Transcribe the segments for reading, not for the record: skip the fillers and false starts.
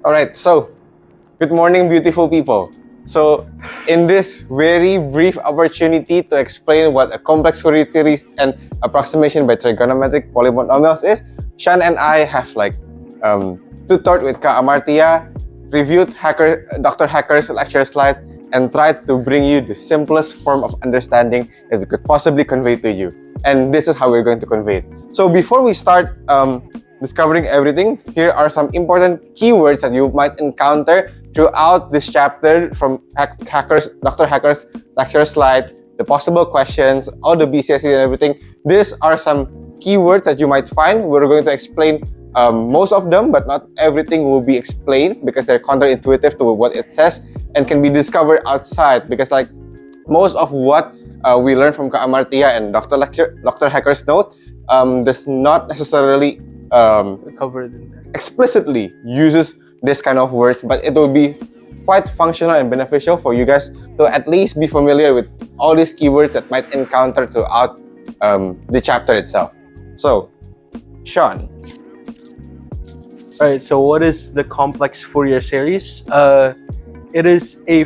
All right, so good morning, beautiful people. So, in this very brief opportunity to explain what a complex Fourier series and approximation by trigonometric polynomials is, Sean and I have tutored with Kak Amartya, reviewed Dr. Hacker's lecture slide, and tried to bring you the simplest form of understanding that we could possibly convey to you. And this is how we're going to convey it. So before we start discovering everything, here are some important keywords that you might encounter throughout this chapter from Dr. Hacker's lecture slide, the possible questions, all the BCSE and everything. These are some keywords that you might find. We're going to explain most of them, but not everything will be explained because they're counterintuitive to what it says and can be discovered outside because most of what we learn from Kak Amartya and Dr. Hacker's note does not necessarily covered explicitly uses this kind of words, but it will be quite functional and beneficial for you guys to at least be familiar with all these keywords that might encounter throughout the chapter itself. So, Sean. All right, so what is the complex Fourier series? It is a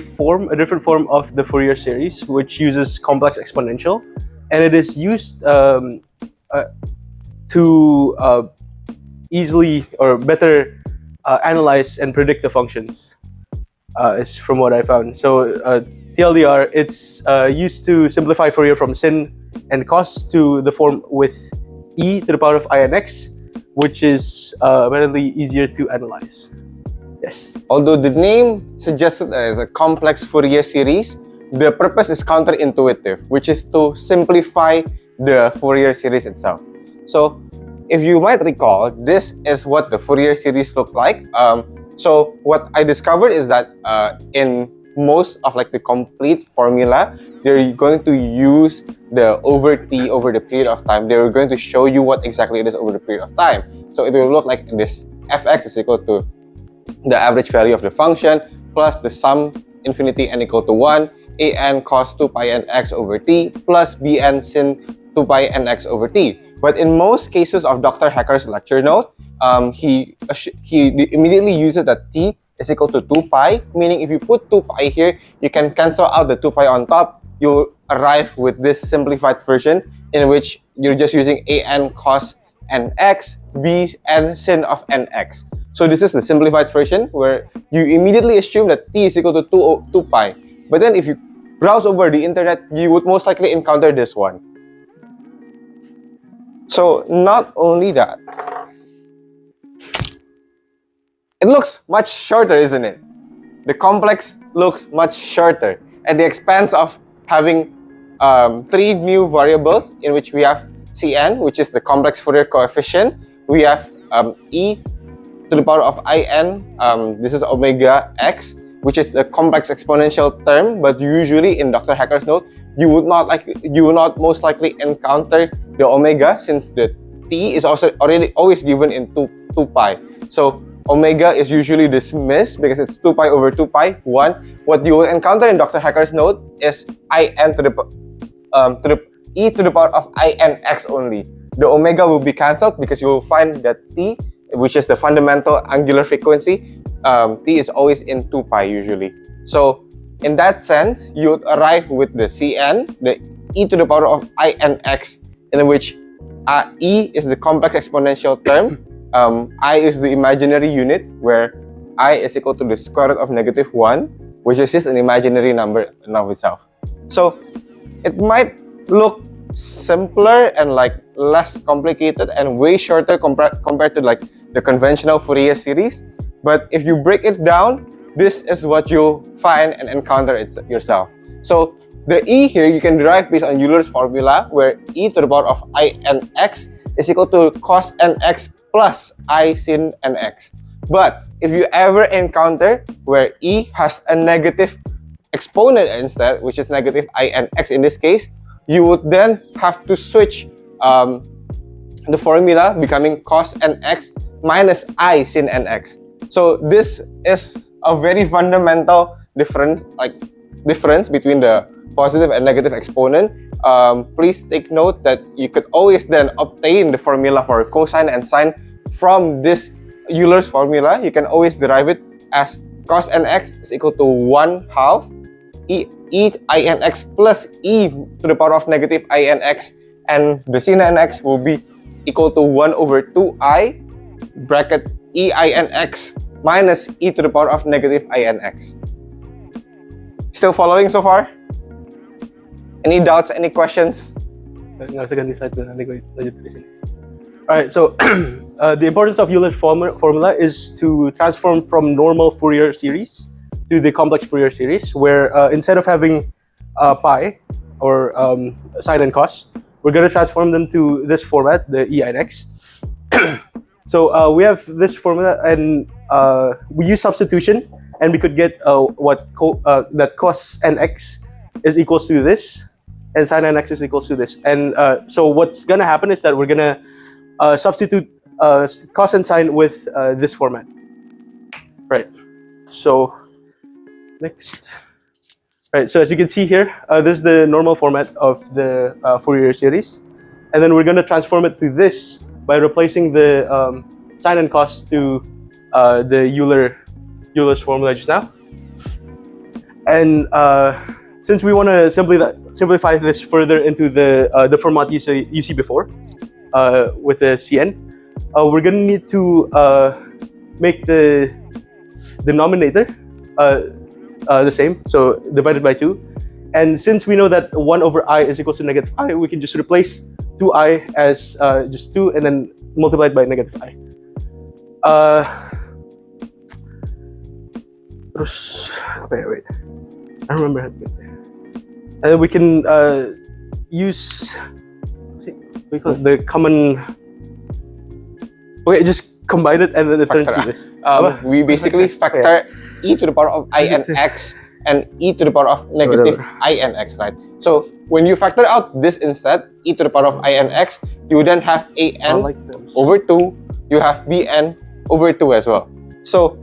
different form of the Fourier series, which uses complex exponential, and it is used to easily or better analyze and predict the functions, is from what I found. So TLDR, it's used to simplify Fourier from sin and cos to the form with e to the power of I and x, which is apparently easier to analyze. Yes. Although the name suggested as a complex Fourier series, the purpose is counterintuitive, which is to simplify the Fourier series itself. So, if you might recall, this is what the Fourier series looked like. So what I discovered is that in most of the complete formula, they're going to use the over t over the period of time. They're going to show you what exactly it is over the period of time. So it will look like this: fx is equal to the average value of the function plus the sum infinity n equal to 1, an cos 2 pi n x over t plus bn sin 2 pi n x over t. But in most cases of Dr. Hacker's lecture note, he immediately uses that t is equal to 2 pi, meaning if you put 2 pi here, you can cancel out the 2 pi on top. You'll arrive with this simplified version in which you're just using an cos nx, bn sin of nx. So this is the simplified version where you immediately assume that t is equal to 2 pi. But then if you browse over the internet, you would most likely encounter this one. So not only that, it looks much shorter, isn't it? The complex looks much shorter at the expense of having three new variables in which we have Cn, which is the complex Fourier coefficient. We have e to the power of in, this is omega x, which is the complex exponential term, but usually in Dr. Hacker's note, you will not most likely encounter the omega since the t is also always given in 2 pi. So omega is usually dismissed because it's 2 pi over 2 pi, 1. What you will encounter in Dr. Hacker's note is in to the e to the power of inx only. The omega will be cancelled because you will find that t, which is the fundamental angular frequency, t is always in 2 pi usually. So in that sense, you would arrive with the Cn, the e to the power of inx, in which e is the complex exponential term, I is the imaginary unit, where I is equal to the square root of -1, which is just an imaginary number in of itself. So it might look simpler and less complicated and way shorter compared to the conventional Fourier series. But if you break it down, this is what you'll find and encounter it yourself. So the e here you can derive based on Euler's formula, where e to the power of inx is equal to cos nx plus I sin nx. But if you ever encounter where e has a negative exponent instead, which is negative inx in this case, you would then have to switch the formula, becoming cos nx minus I sin nx. So this is a very fundamental difference between the positive and negative exponent. Please take note that you could always then obtain the formula for cosine and sine from this Euler's formula, you can always derive it as cos nx is equal to 1/2 e inx plus e to the power of negative inx, and the sin nx will be equal to 1/2i bracket e inx minus e to the power of negative inx. Still following so far? Any doubts, any questions? Alright, so the importance of Euler's formula is to transform from normal Fourier series to the complex Fourier series, where instead of having pi or sine and cos, we're going to transform them to this format, the e and x. So we have this formula, and we use substitution, and we could get that cos nx is equals to this, and sine nx is equals to this. And so what's going to happen is that we're going to substitute cos and sine with this format. Right. So next. Right. So as you can see here, this is the normal format of the Fourier series, and then we're going to transform it to this by replacing the sine and cos to the Euler's formula just now. And since we want to simplify this further into the format you see before, with the Cn, we're going to need to make the denominator the same, so divided by 2. And since we know that 1/i is equal to negative I, we can just replace 2i as just 2 and then multiply it by negative I. Wait. I don't remember how to get there. And then we can use the common. Okay, just combine it and then it turns to this. We basically factor e to the power of I and x and e to the power of negative I and x, right? So when you factor out this instead, e to the power of I and x, you then have an over 2, you have bn over 2 as well. So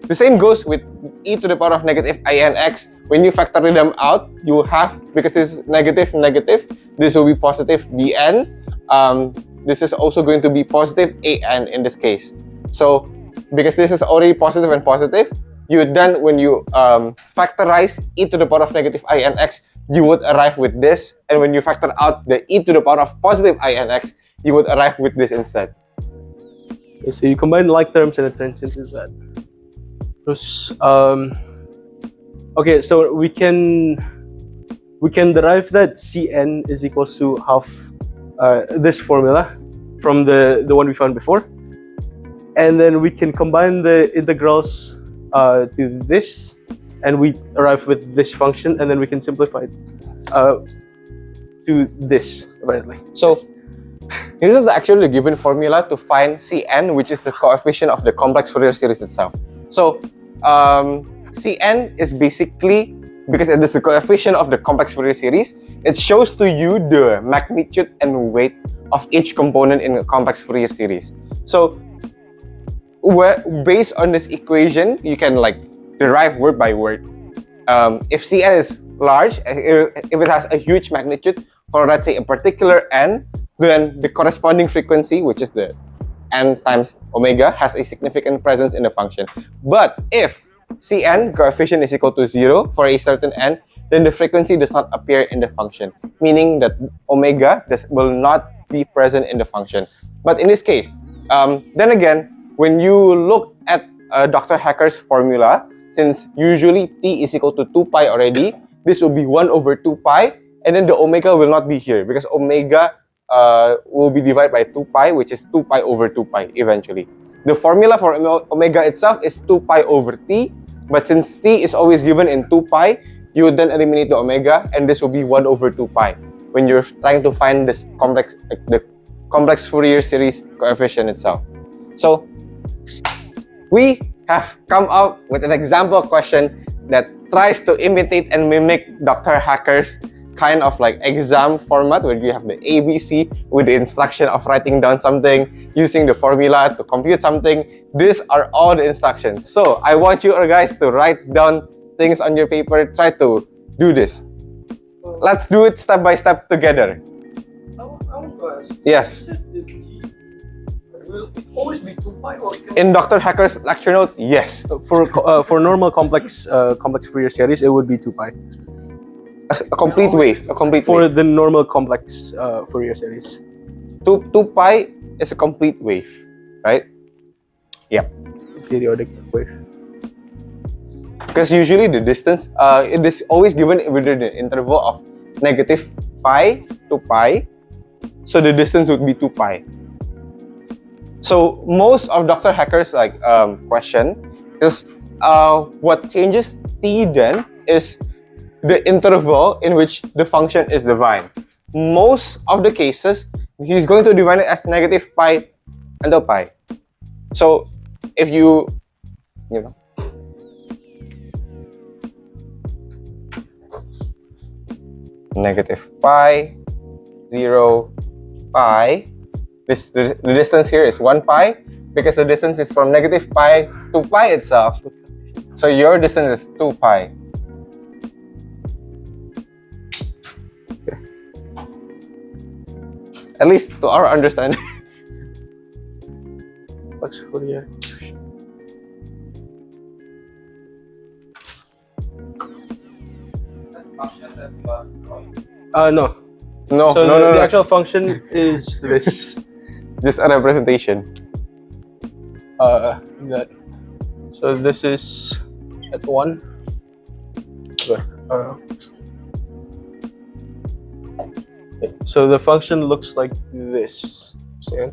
the same goes with e to the power of negative I and x. When you factor them out, you have, because this is negative, this will be positive bn. This is also going to be positive an in this case. So because this is already positive and positive, you then, when you factorize e to the power of negative I and x, you would arrive with this. And when you factor out the e to the power of positive I and x, you would arrive with this instead. Okay, so you combine like terms and it turns into that. Okay, so we can derive that Cn is equals to half this formula from the one we found before, and then we can combine the integrals to this, and we arrive with this function, and then we can simplify it to this apparently. So this is actually the given formula to find Cn, which is the coefficient of the complex Fourier series itself. So Cn is basically, because it is the coefficient of the complex Fourier series, it shows to you the magnitude and weight of each component in a complex Fourier series. So based on this equation, you can derive word by word. If Cn is large, if it has a huge magnitude for, let's say, a particular n, then the corresponding frequency, which is the n times omega, has a significant presence in the function. But if Cn coefficient is equal to 0 for a certain n, then the frequency does not appear in the function, meaning that omega will not be present in the function. But in this case, then again, when you look at Dr. Hacker's formula, since usually t is equal to 2 pi already, this will be 1/2 pi, and then the omega will not be here because omega will be divided by 2 pi, which is 2 pi over 2 pi eventually. The formula for omega itself is 2 pi over t, but since t is always given in 2 pi, you would then eliminate the omega, and this will be 1/2 pi when you're trying to find this the complex Fourier series coefficient itself. So we have come up with an example question that tries to imitate and mimic Dr. Hacker's kind of exam format, where you have the ABC with the instruction of writing down something, using the formula to compute something. These are all the instructions. So I want you guys to write down things on your paper. Try to do this. Let's do it step by step together. I want to ask. Yes. Will it always be 2 pi or can In Dr. Hacker's lecture note, yes. For normal complex Fourier series, it would be 2 pi. A complete wave. A complete For wave. the normal complex Fourier series. 2 pi is a complete wave, right? Yeah. Periodic wave. Because usually the distance, it is always given within the interval of negative pi to pi. So the distance would be 2 pi. So most of Dr. Hacker's question is what changes t then is the interval in which the function is defined. Most of the cases, he's going to define it as negative pi until pi. So if you know, negative pi, 0, pi, the distance here is 1 pi because the distance is from negative pi to pi itself. So your distance is 2 pi. At least to our understanding. What's Fourier? No. No, So no, the no. actual function is this. Just a representation. That. So this is at 1. So the function looks like this. See?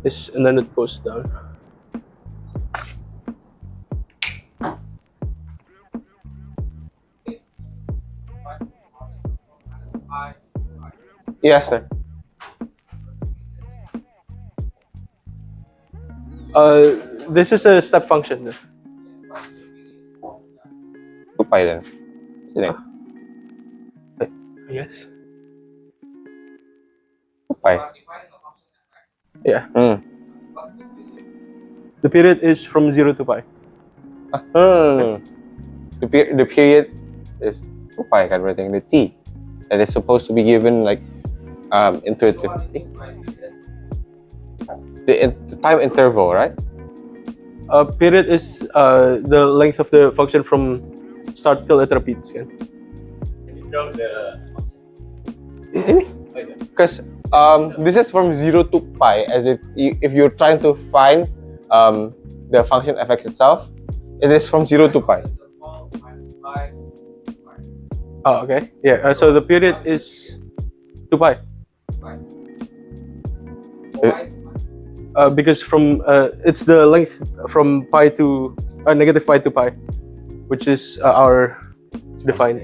This, and then it goes down. Yes, sir. This is a step function. 2 pi then. Sini. Yes. 2 pi. Yeah. Hmm. The period is from 0 to pi. No. The period is 2 pi kan berarti the t that is supposed to be given intuitively. The time interval, right? Period is the length of the function from start till it repeats. Yeah? Because this is from 0 to pi, as if you're trying to find the function f(x) itself, it is from 0 to pi. Oh, okay. Yeah. So the period is 2 pi. Because from it's the length from pi to negative pi to pi, which is our defined.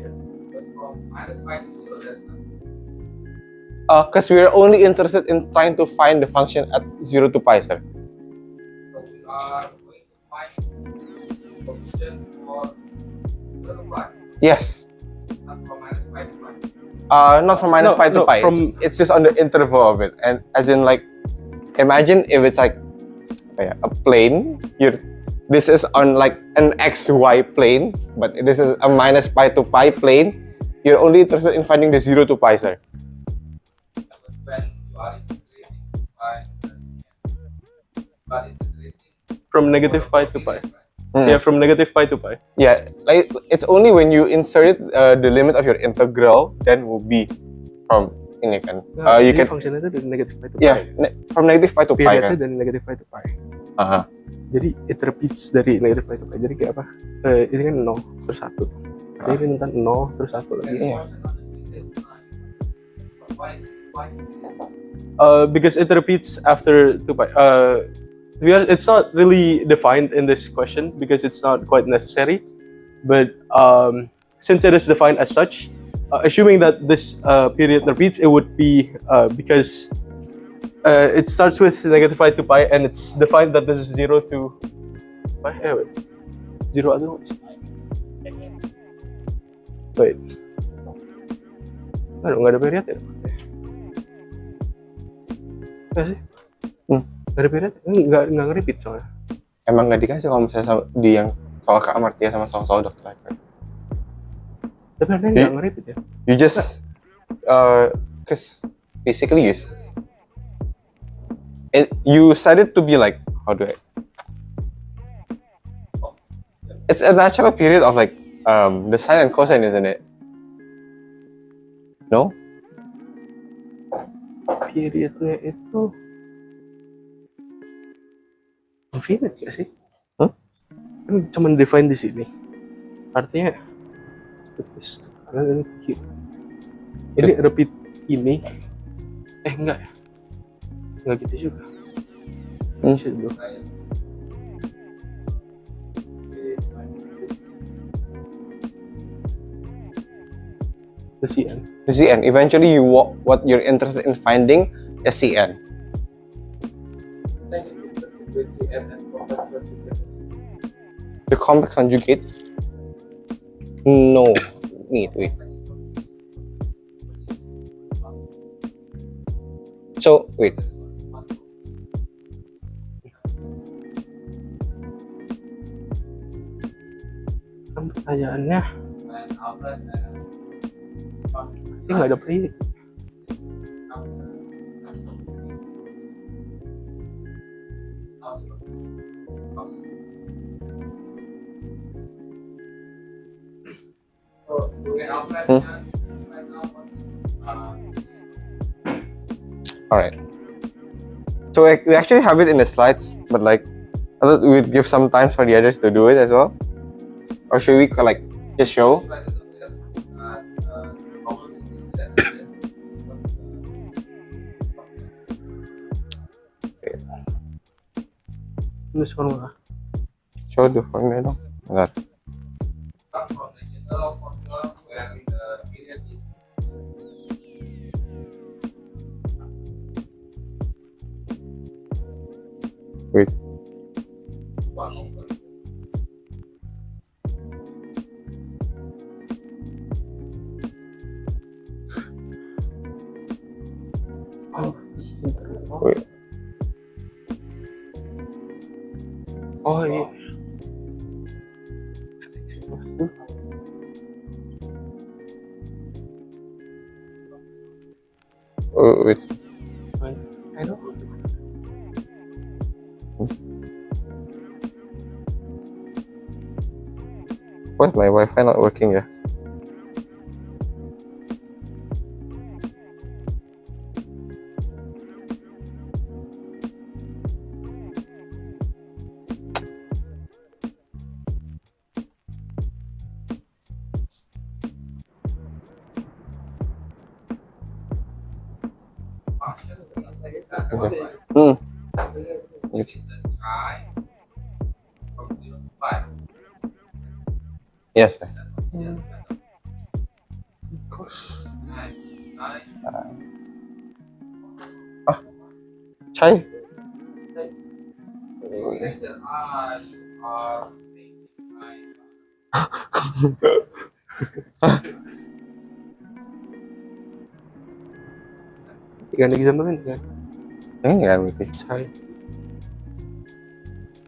Because we are only interested in trying to find the function at 0 to pi, sir. Yes. Not from minus pi to pi. It's just on the interval of it, and as in imagine if it's a plane. This is on an xy plane, but this is a minus pi to pi plane. You're only interested in finding the 0 to pi, sir. From negative pi to pi. Yeah, from negative pi to pi. Yeah, it's only when you insert the limit of your integral, then will be from ini kan. You can function itu dari negative pi to pi. Yeah, from negative pi to pi Periodnya kan. dari negative pi to pi. Aha. Jadi it repeats dari negative pi to pi. Jadi kayak apa? Ini kan 0 terus 1. Jadi ini ntar 0 terus 1 lagi. Iya. Because it repeats after 2 pi. To be honest, it's not really defined in this question because it's not quite necessary. But since it is defined as such, assuming that this period repeats, it would be because it starts with negative pi to pi and it's defined that this is 0 to pi. Wait. 0 otherwise. Wait. Nggak ada period ya? Nggak sih? Nggak ada period? Nggak nge-repeat soalnya. Emang nggak dikasih kalau misalnya di yang soal Kak Amartya sama soal Dr. Hacker. Tapi artinya nggak nge-repeat ya? You just cause basically you set it to be like, how do I? It's a natural period of like the sine and cosine, isn't it? No? Periodnya itu infinite gak sih? Kan cuma define di sini. Artinya kanan dan kiri. Ini repeat ini. Enggak ya? Enggak gitu juga. Shit, bro. The Cn. The Cn. Eventually, what you're interested in finding is Cn. The complex conjugate? No. Wait. So, wait. Kan pertanyaannya ini nggak ada period. Alright. So we actually have it in the slides, but like, I thought we'd give some time for the others to do it as well. Or should we like just show? Tulis formula. Show the formula. Bentar. Wait. Wait. Oh iya. Wait. I know. Why is my Wi-Fi not working? Yeah. Yes. Chai. Ikan example kan? Ini kan maybe. Chai.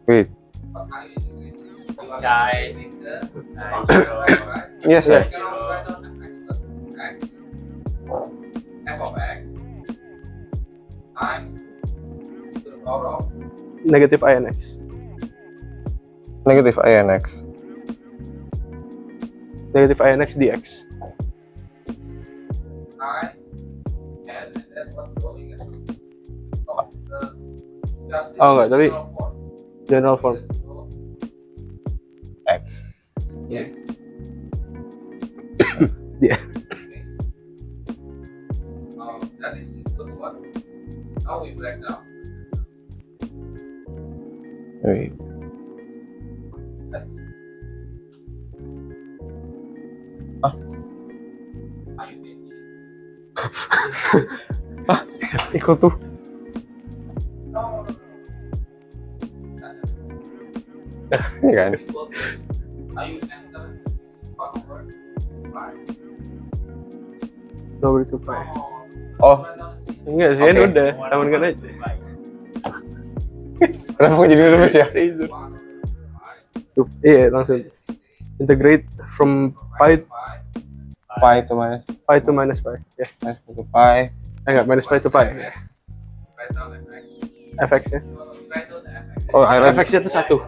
Wait. Yes, sir. Negative I and X. Negative I and X. Negative I and X dx. Oh enggak, tapi general form. X. Dia. Wait. Ikut tuh. Ini kan. Nomor itu pi. Oh, Enggak sih, kan Oke. udah sama dengan aja. kenapa kok jadi nervous ya? Razor. Tuh, iya langsung integrate from pi Pi to minus pi. Ya. minus to pi. Enggak, minus pi to pi. Ya. Fx-nya. Oh, I read Fx-nya itu 1.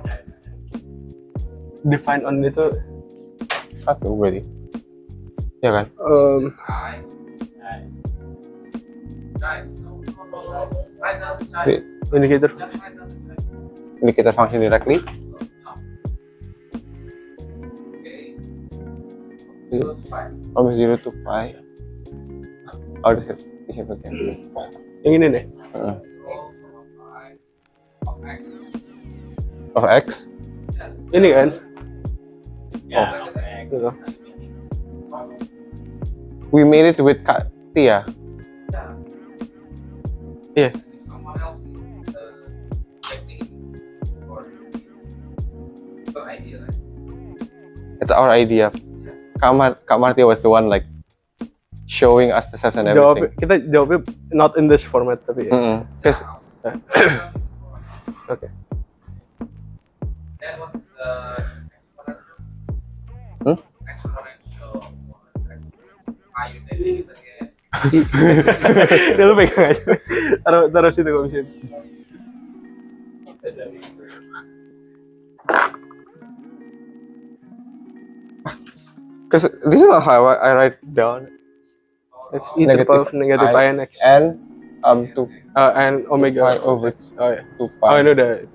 Define on itu 1 berarti. Ya kan? Indicator. Indicator function directly. From 0 to pi. Oh, disebutnya. Yang ini nih. Of x. Ini kan. Oh. Gitu. We made it with T ya. Iya. It's our idea. Kak Martia was the one like showing us the steps and everything. Kita jawabnya not in this format tapi ya. Cause Okay. Udah lu pegang aja. Taruh situ kalau bisa. Cause this is not how I write down. X e to the power of negative I n x and 2 and omega pi over x. Oh ya. 2 pi Oh ini udah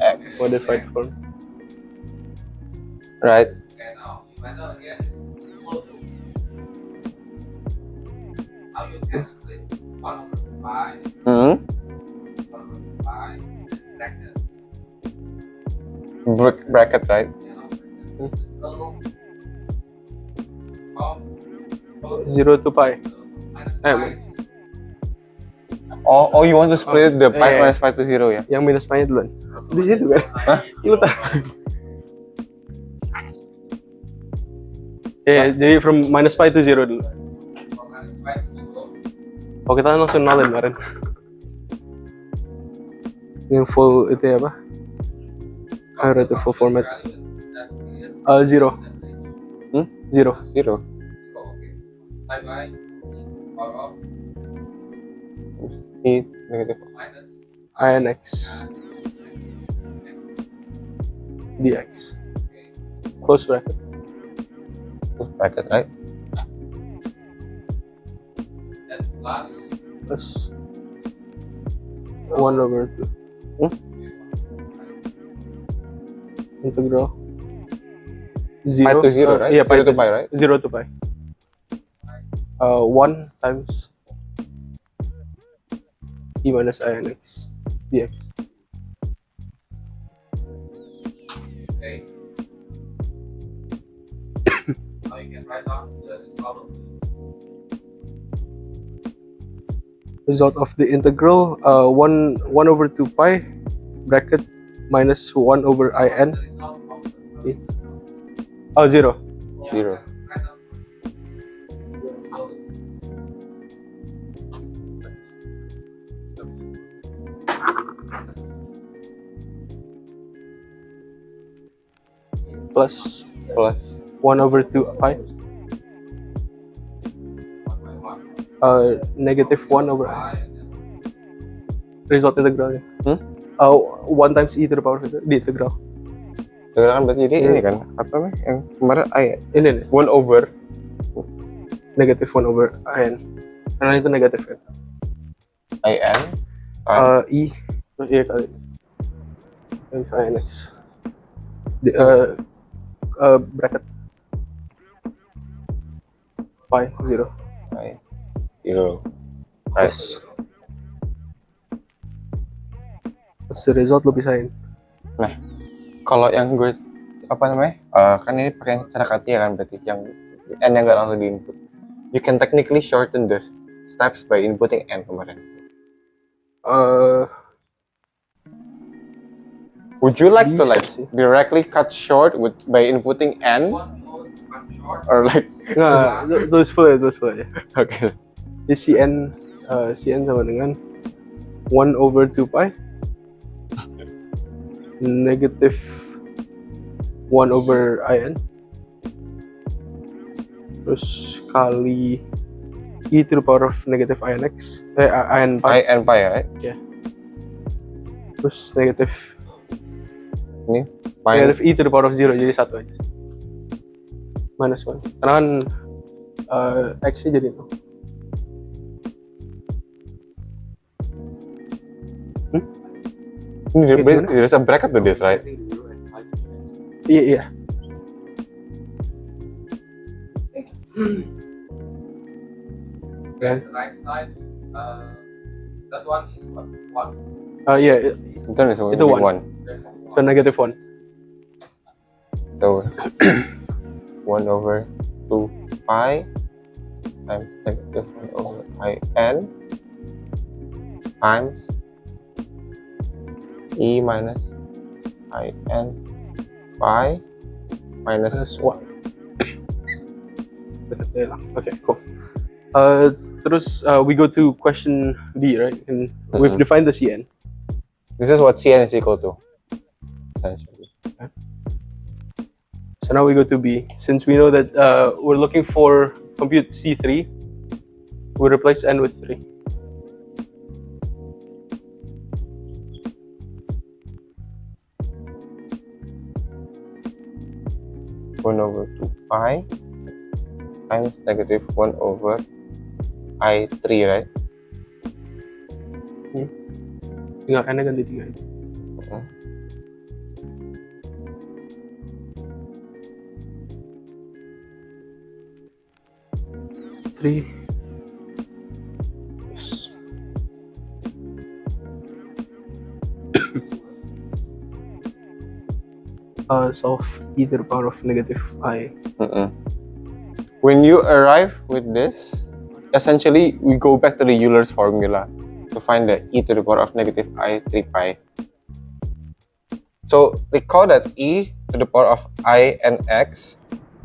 x. modified form. Right. Bracket, right? 0 to pi. Oh, you want to split the pi yeah. minus pi to 0 ya? Yang minus pi-nya duluan. Di situ kan? Hah? Lu tahu? Jadi from minus pi to 0 dulu. Oh, kita langsung nolin kemarin. Yang full itu ya apa? I read the full format. 0. 0. 0. E negative INX dx. Close bracket. bracket, right? Plus 1 over 2. Integral 0 Pi to 0, right? Yeah, 0 to pi, right? 0 to pi. 1 times e minus INX dx. Now you can write down the result. Result of the integral 1 over 2 pi bracket minus 1 over in. Oh, 0. 0. Plus 1 over 2 pi. Negative 1 over I. Result integralnya. 1 times e to the power di integral. Integral kan berarti jadi ini kan apa namanya yang kemarin I Ini nih. 1 over Negative 1 over in. Karena itu negatif kan. IN E. Iya kali. INX. Bracket pi 0. I 0. Yes. What's the result lo pisahin? Nah, kalau yang gue apa namanya? Kan ini pakai cara Katia kan berarti yang n yang nggak langsung di input. You can technically shorten the steps by inputting n kemarin. Would you like to like directly cut short by inputting n or like nggak tulis full ya. Okay. Di Cn sama dengan 1 over 2 pi negative 1 over in terus kali e to the power of negative I and x, I and pi. I and pi, right? Terus negative Ini pi. negative e to the power of 0 jadi 1 aja. Minus 1. Karena kan x-nya jadi 0. There's a bracket to this, right? Iya. Okay, the right side, that one is what? 1. Iya, Then it's Itu one. 1. so negative 1. So 1 over 2 pi times negative 1 over I n times e minus I n pi minus Minus 1. Dekat lang. Okay, cool. Terus we go to question B, right? And we've defined the Cn. This is what Cn is equal to, essentially. So now we go to B. Since we know that we're looking for compute C3, we replace n with 3. One over 2 pi times negative 1 over I3, right? Tinggal n-nya ganti 3 aja. Three. Yes. Solve e to the power of negative I. When you arrive with this, essentially we go back to the Euler's formula to find the e to the power of negative I3 pi. So recall that e to the power of I and x,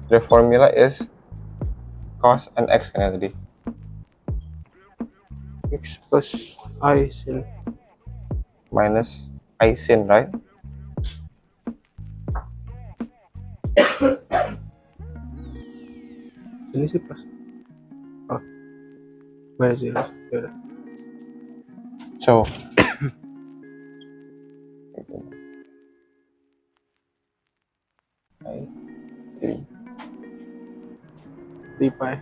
the formula is cos and x kan ya tadi? X plus I sin. Minus I sin, right? Ini sih plus. Oh. Minus 0. Yaudah. So I3 3 pi.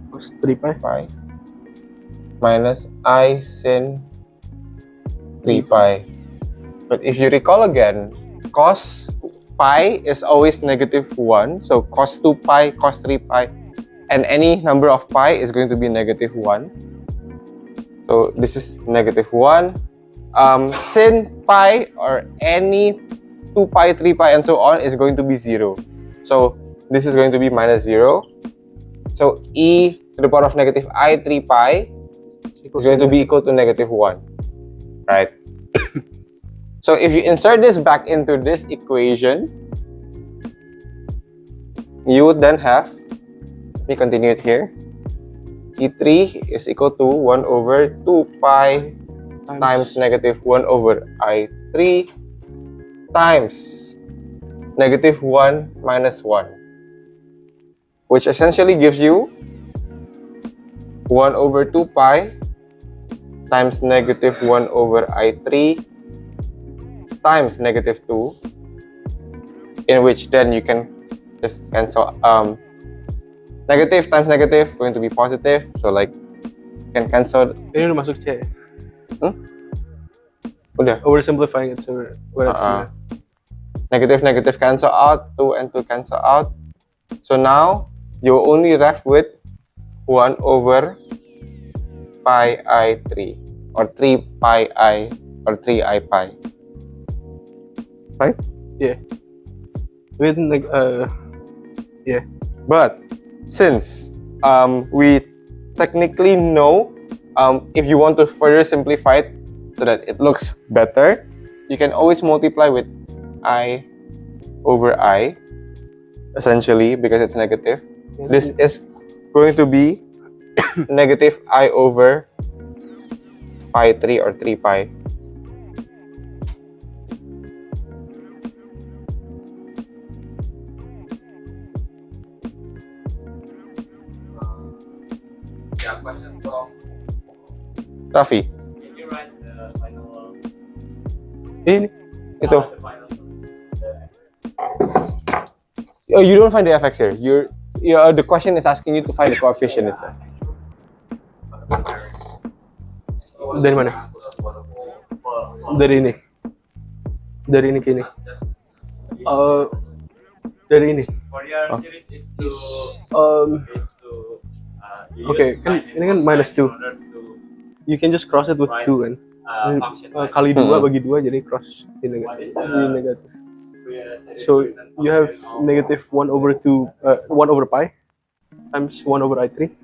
Plus 3 pi. pi minus I sin 3 pi. But if you recall again, cos pi is always negative 1. So cos 2 pi, cos 3 pi, and any number of pi is going to be negative 1. So this is negative 1. Sin pi or any 2 pi, 3 pi, and so on is going to be 0. So this is going to be minus 0. So e to the power of negative I3 pi is going to be equal to negative 1. Right? So if you insert this back into this equation, you would then have, let me continue it here, C3 is equal to 1 over 2 pi times negative 1 over I3 times negative 1 minus 1, which essentially gives you 1 over 2 pi times negative 1 over I3 times negative 2, in which then you can just cancel negative times negative going to be positive, so like you can cancel. Ini udah masuk C. Udah. Oversimplifying it, so we're at C. Negative cancel out, 2 and 2 cancel out, so now you're only left with 1 over pi I3 or 3 pi I or 3 I pi. Right? Yeah. With yeah. But since we technically know, if you want to further simplify it so that it looks better, you can always multiply with I over I, essentially, because it's negative. This is going to be negative I over pi 3 or 3 pi. Raffi, Can you write the final? Ini. itu. The final. Oh, you don't find the fx here. The question is asking you to find the coefficient itself. Dari mana? Dari ini. Dari ini ke ini. Dari ini. Fourier series is to Okay, kan ini kan -2. You can just cross it with 2 kan. function. Kali 2 bagi 2 jadi cross di negatif. So you have negative 1 over 2, 1 over pi times 1 over i3.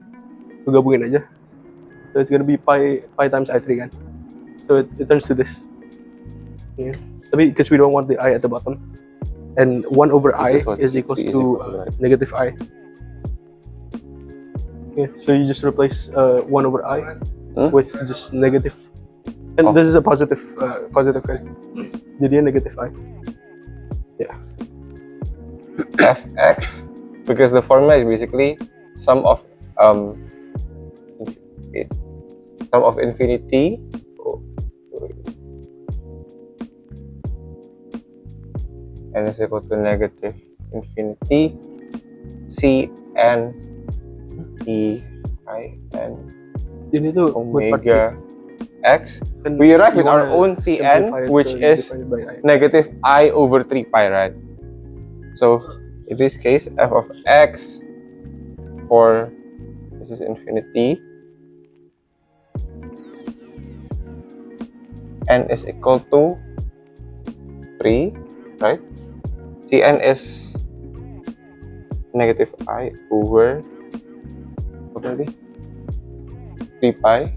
Lu gabungin aja. So it's gonna be pi times i3 kan. So it turns to this. Yeah. Tapi because we don't want the I at the bottom, and 1 over I is equals to negative I. Yeah, so you just replace 1 over I with just negative, and this is a positive kan. Jadinya negative I. Yeah. Fx, because the formula is basically sum of infinity n is equal to negative infinity Cn E I n Ini tuh omega x. We arrive with our own Cn, which is negative I over 3 pi, right? So in this case, f of x for this is infinity, n is equal to 3, right? Cn is negative I over what already? 3 pi.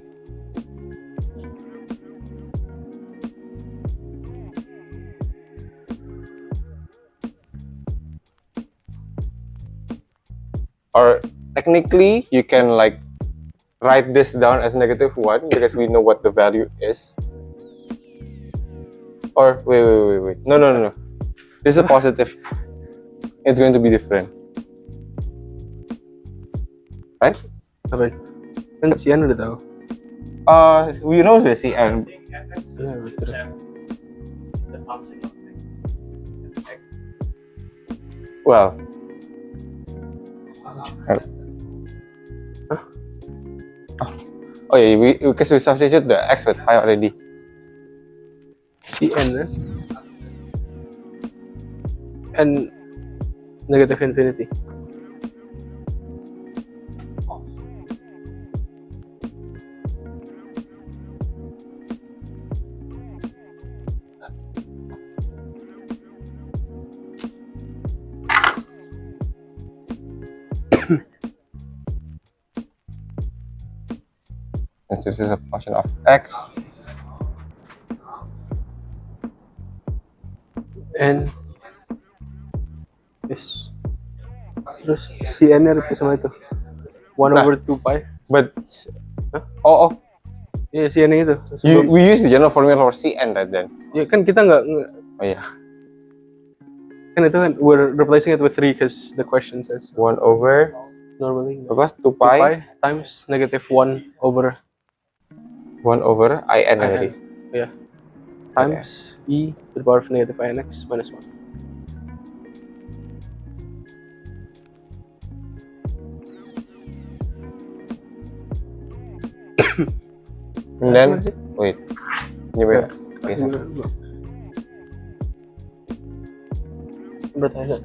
Or technically, you can like write this down as negative 1 because we know what the value is. Or wait. No. This is a positive. It's going to be different. Right? Apa? Kan Cn udah tahu. We know the Cn. Yeah, betul. The function of x. Well. Oh yeah, because we substitute the x with pi already. Cn and negative infinity. And so this is a function of x. And yes. Terus Cn nya replace sama itu 1 over 2 pi. But oh Iya, Cn nya itu we use the general formula for Cn right then. Ya kan kita nggak Oh yeah. kan itu kan we're replacing it with 3 because the question says 1 over normally 2 2 pi pi times negative 1 over in already. Yeah. Times e to the power of negative I n x minus 1. And then wait. Ini beda. Bertanya.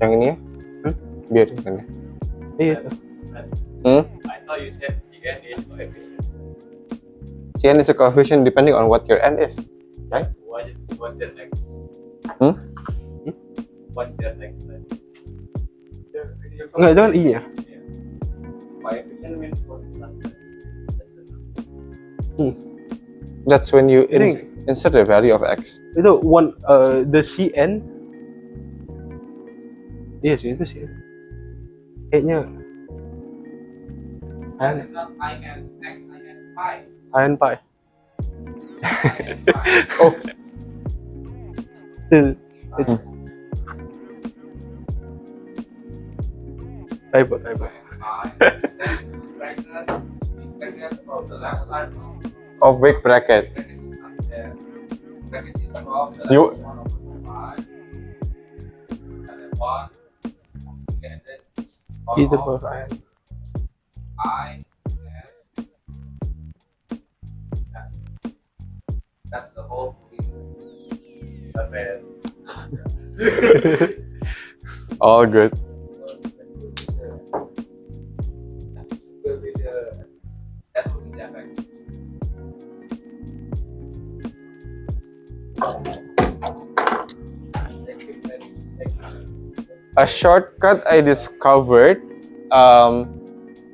Yang ini ya? Biarin kan ya. Iya. I thought you said Cn is coefficient. Cn is a coefficient depending on what your n is, right? What's their next? What's their next? Enggak, itu kan i ya. Coefficient means constant. That's when you insert the value of x. Itu the Cn. Iya sih, itu sih. Kayaknya It's not I n x, I n pi. I n pi. Oh, Typo. Oh, big bracket. You E to the power of I. That's the whole all good. That will be the effect. A shortcut I discovered,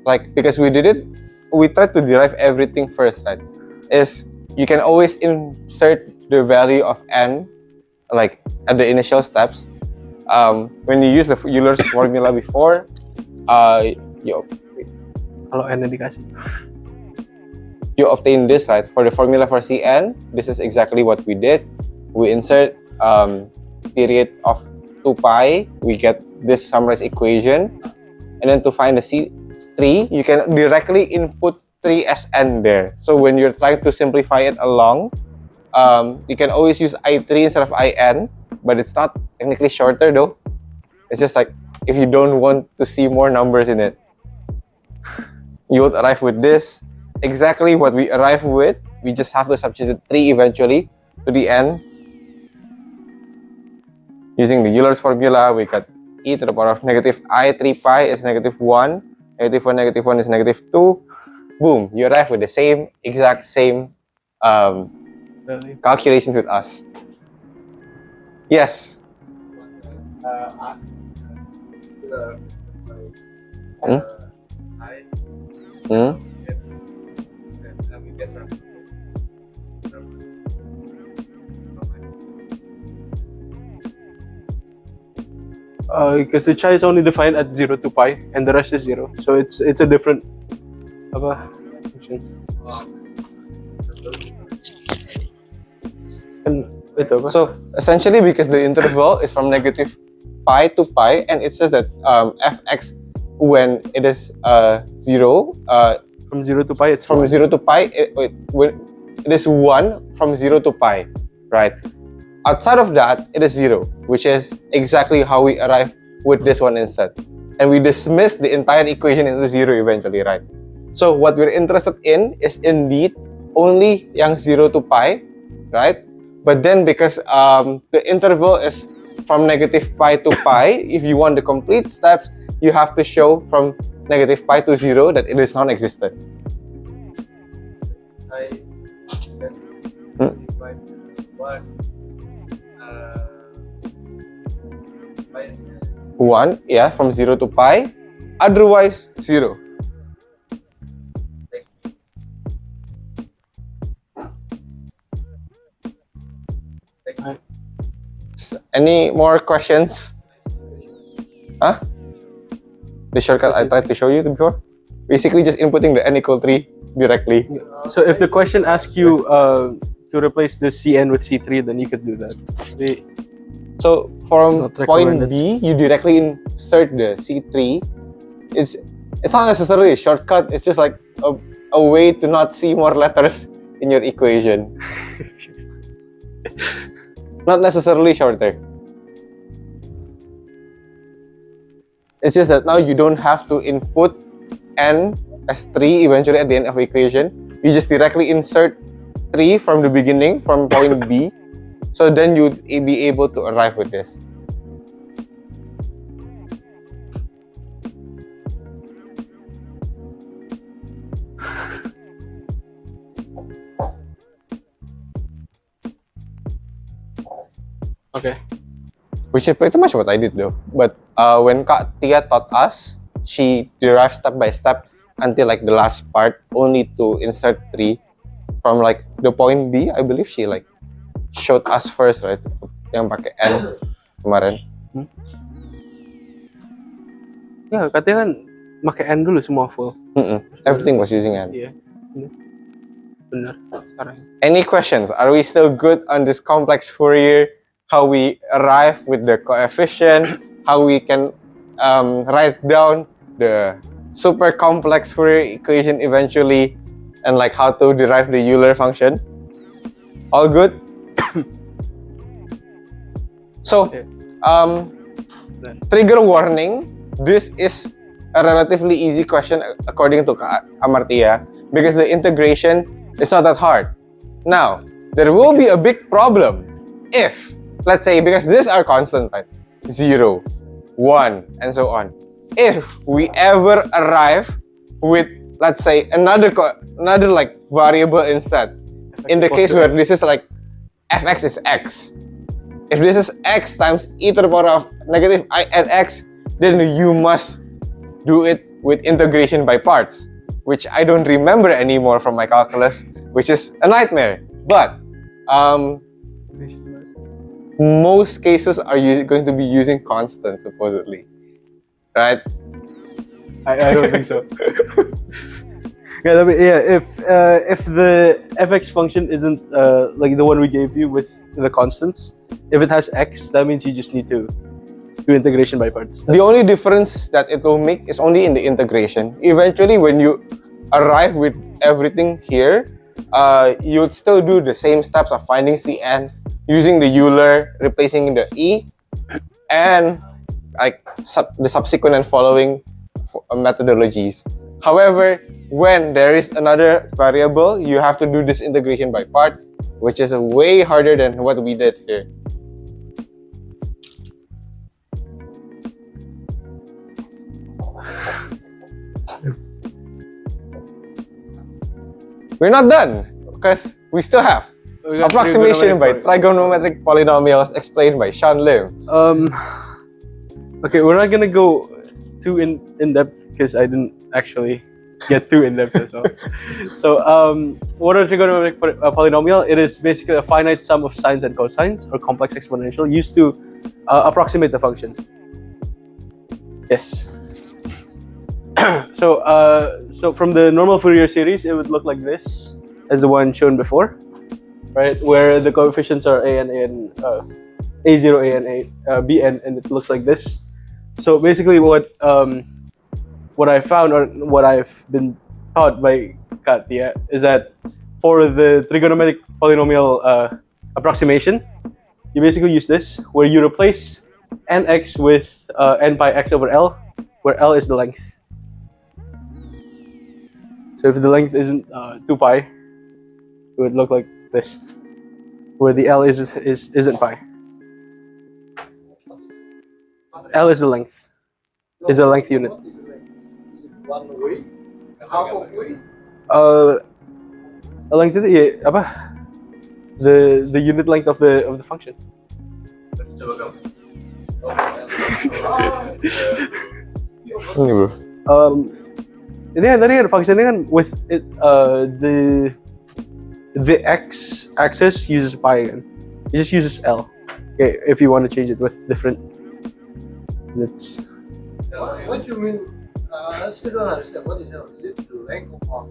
like because we did it, we tried to derive everything first, right? Is you can always insert the value of n, like at the initial steps. When you use the Euler's formula before, you Kalau n dikasih. you obtain this, right? For the formula for Cn, this is exactly what we did. We insert period of 2 pi, we get this summarized equation, and then to find the C3, you can directly input 3 as n there. So when you're trying to simplify it along, you can always use I3 instead of In, but it's not technically shorter though. It's just like if you don't want to see more numbers in it, you would arrive with this. Exactly what we arrive with, we just have to substitute 3 eventually to the n. Using the Euler's formula, we got e to the power of negative I 3 pi is negative 1, negative 1 is negative 2. Boom, you arrive with the same, exact same calculations with us. Yes. Ask the Because the chi is only defined at 0 to pi, and the rest is 0. So it's a different function. And ito ba? So essentially, because the interval is from negative pi to pi, and it says that fx when it is 0, From 0 to pi, it's from 1. 0 to pi, when it is 1 from 0 to pi, right? Outside of that, it is 0, which is exactly how we arrive with this one instead. And we dismiss the entire equation into 0 eventually, right? So what we're interested in is indeed only yang 0 to pi, right? But then because the interval is from negative pi to pi, if you want the complete steps, you have to show from negative pi to 0 that it is non-existent. One, yeah, from 0 to pi, otherwise 0. Any more questions? Huh? The shortcut I tried to show you before? Basically just inputting the n equal 3 directly. So if the question asks you to replace the Cn with C3, then you could do that. So from Not point recommended. B, you directly insert the C3. It's not necessarily a shortcut. It's just like a way to not see more letters in your equation. Not necessarily shorter. It's just that now you don't have to input n as 3 eventually at the end of the equation. You just directly insert 3 from the beginning, from point B. So then you'd be able to arrive with this. Okay. Which is pretty much what I did though. But when Kak Tia taught us, she derived step by step until like the last part, only to insert 3 from like the point B. I believe she like showed us first, right? Yang pakai N kemarin. Ya, katanya kan pakai n dulu semua full. Everything was using N. Iya. Benar. Sekarang. Any questions? Are we still good on this complex Fourier? How we arrive with the coefficient? How we can write down the super complex Fourier equation eventually, and like how to derive the Euler function. All good? So, trigger warning. This is a relatively easy question according to Amartya because the integration is not that hard. Now, there will be a big problem if, let's say, because these are constant, right? 0, 1, and so on. If we ever arrive with, let's say, another like variable instead, in the case where this is like fx is x. If this is x times e to the power of negative I and x, then you must do it with integration by parts, which I don't remember anymore from my calculus, which is a nightmare. But most cases are going to be using constant, supposedly, right? I don't think so. If the fx function isn't like the one we gave you with the constants, if it has x, that means you just need to do integration by parts. The only difference that it will make is only in the integration. Eventually, when you arrive with everything here, you would still do the same steps of finding Cn, using the Euler, replacing the E, and like the subsequent and following methodologies. However, when there is another variable, you have to do this integration by part, which is way harder than what we did here. We're not done because we still have approximation by trigonometric polynomials explained by Sean Lim. Okay, we're not gonna go too in depth because I didn't actually get too in depth as well. So, what are trigonometric polynomial? It is basically a finite sum of sines and cosines or complex exponential used to approximate the function. Yes. So from the normal Fourier series, it would look like this, as the one shown before, right? Where the coefficients are a and a0, a and a bn, and it looks like this. So basically, what I found, or what I've been taught by Katya, is that for the trigonometric polynomial approximation, you basically use this, where you replace nx with n pi x over l, where l is the length. So if the length isn't 2 pi, it would look like this, where the L isn't pi. L is the length, is a length unit. One way, half of way. A length is the unit length of the function. Ini kan tadi kan function kan with it, the x axis uses pi kan. It just uses L. Okay, if you want to change it with different units. What do you mean? I still don't understand. What is L? Is it the length of half?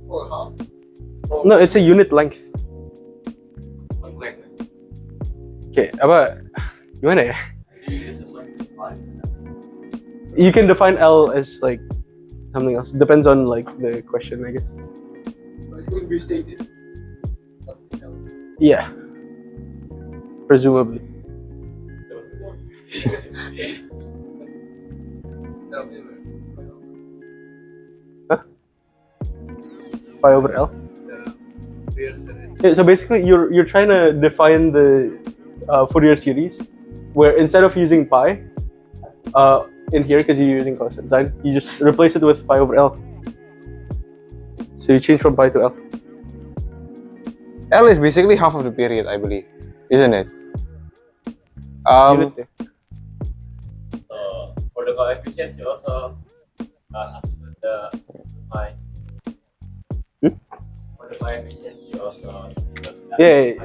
Or half? Or No, it's a unit length. one length? Okay, gimana ya? You can define L as like something else. Depends on like the question, I guess. It will be stated. Yeah, presumably. Pi over L. Yeah, so basically, you're trying to define the Fourier series, where instead of using pi in here because you're using constant sign, you just replace it with pi over L. So you change from pi to L. L is basically half of the period, I believe, isn't it? Unit, yeah. For the coefficients, you also substitute the pi. For the coefficients, you also Yeah.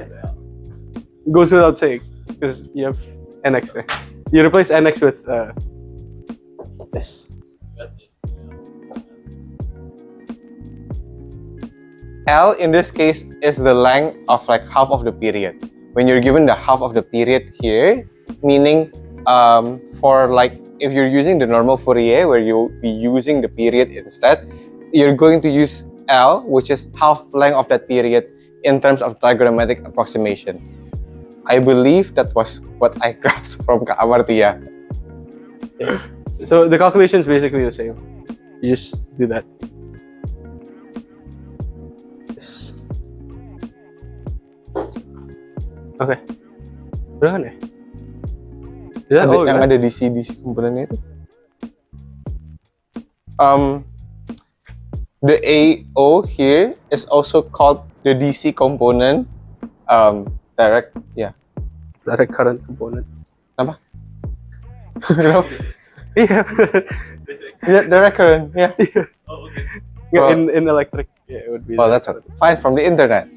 Goes without saying because you have nx there. You replace nx with this. L in this case is the length of like half of the period. When you're given the half of the period here, meaning For like if you're using the normal Fourier where you'll be using the period instead, you're going to use L, which is half length of that period in terms of trigonometric approximation. I believe that was what I grasped from Kak Amartya. So the calculation is basically the same. You just do that. Yes. Okay. Udah kan ya? Is that all we Yang got? ada DC komponennya itu. The AO here is also called the DC component. Direct current component. Apa? Kenapa? Yeah. Yeah, direct current. Yeah. Yeah, Well- in electric, yeah, it would be. Well, that. that's fine from the internet.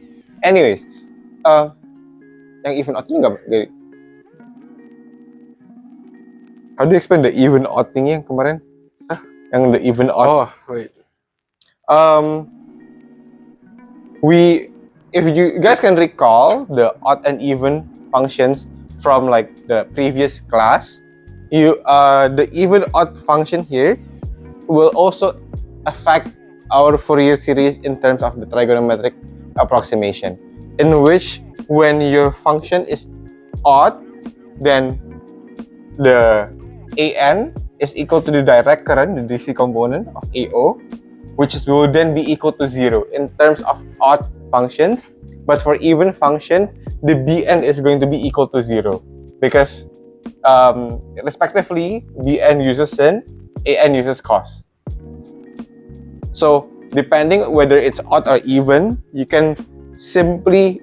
Anyways, yang even odd ini nggak. How do you explain the even odd thing yang kemarin? Yang the even odd. Oh wait. If you guys can recall the odd and even functions from like the previous class, the even odd function here will also affect our Fourier series in terms of the trigonometric approximation, in which when your function is odd, then the an is equal to the direct current, the DC component of AO, which will then be equal to 0 in terms of odd functions. But for even function, the Bn is going to be equal to 0 because respectively, Bn uses sin, An uses cos. So depending whether it's odd or even, you can simply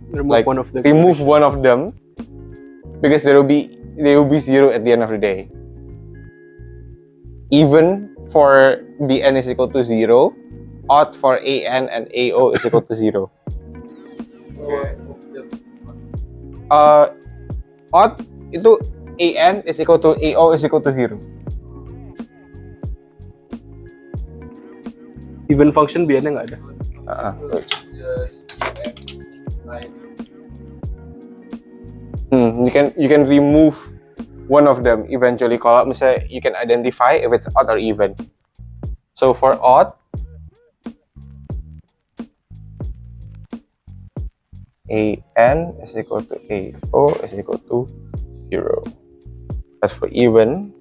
Remove one of the. remove one of them because they will be 0 at the end of the day. Even for Bn is equal to 0, odd for An and AO is equal to 0. Odd itu An is equal to AO is equal to 0. Even function BN-nya nggak ada. You can remove one of them eventually. Kalau misalnya you can identify if it's odd or even. So for odd, An is equal to AO is equal to 0. As for even,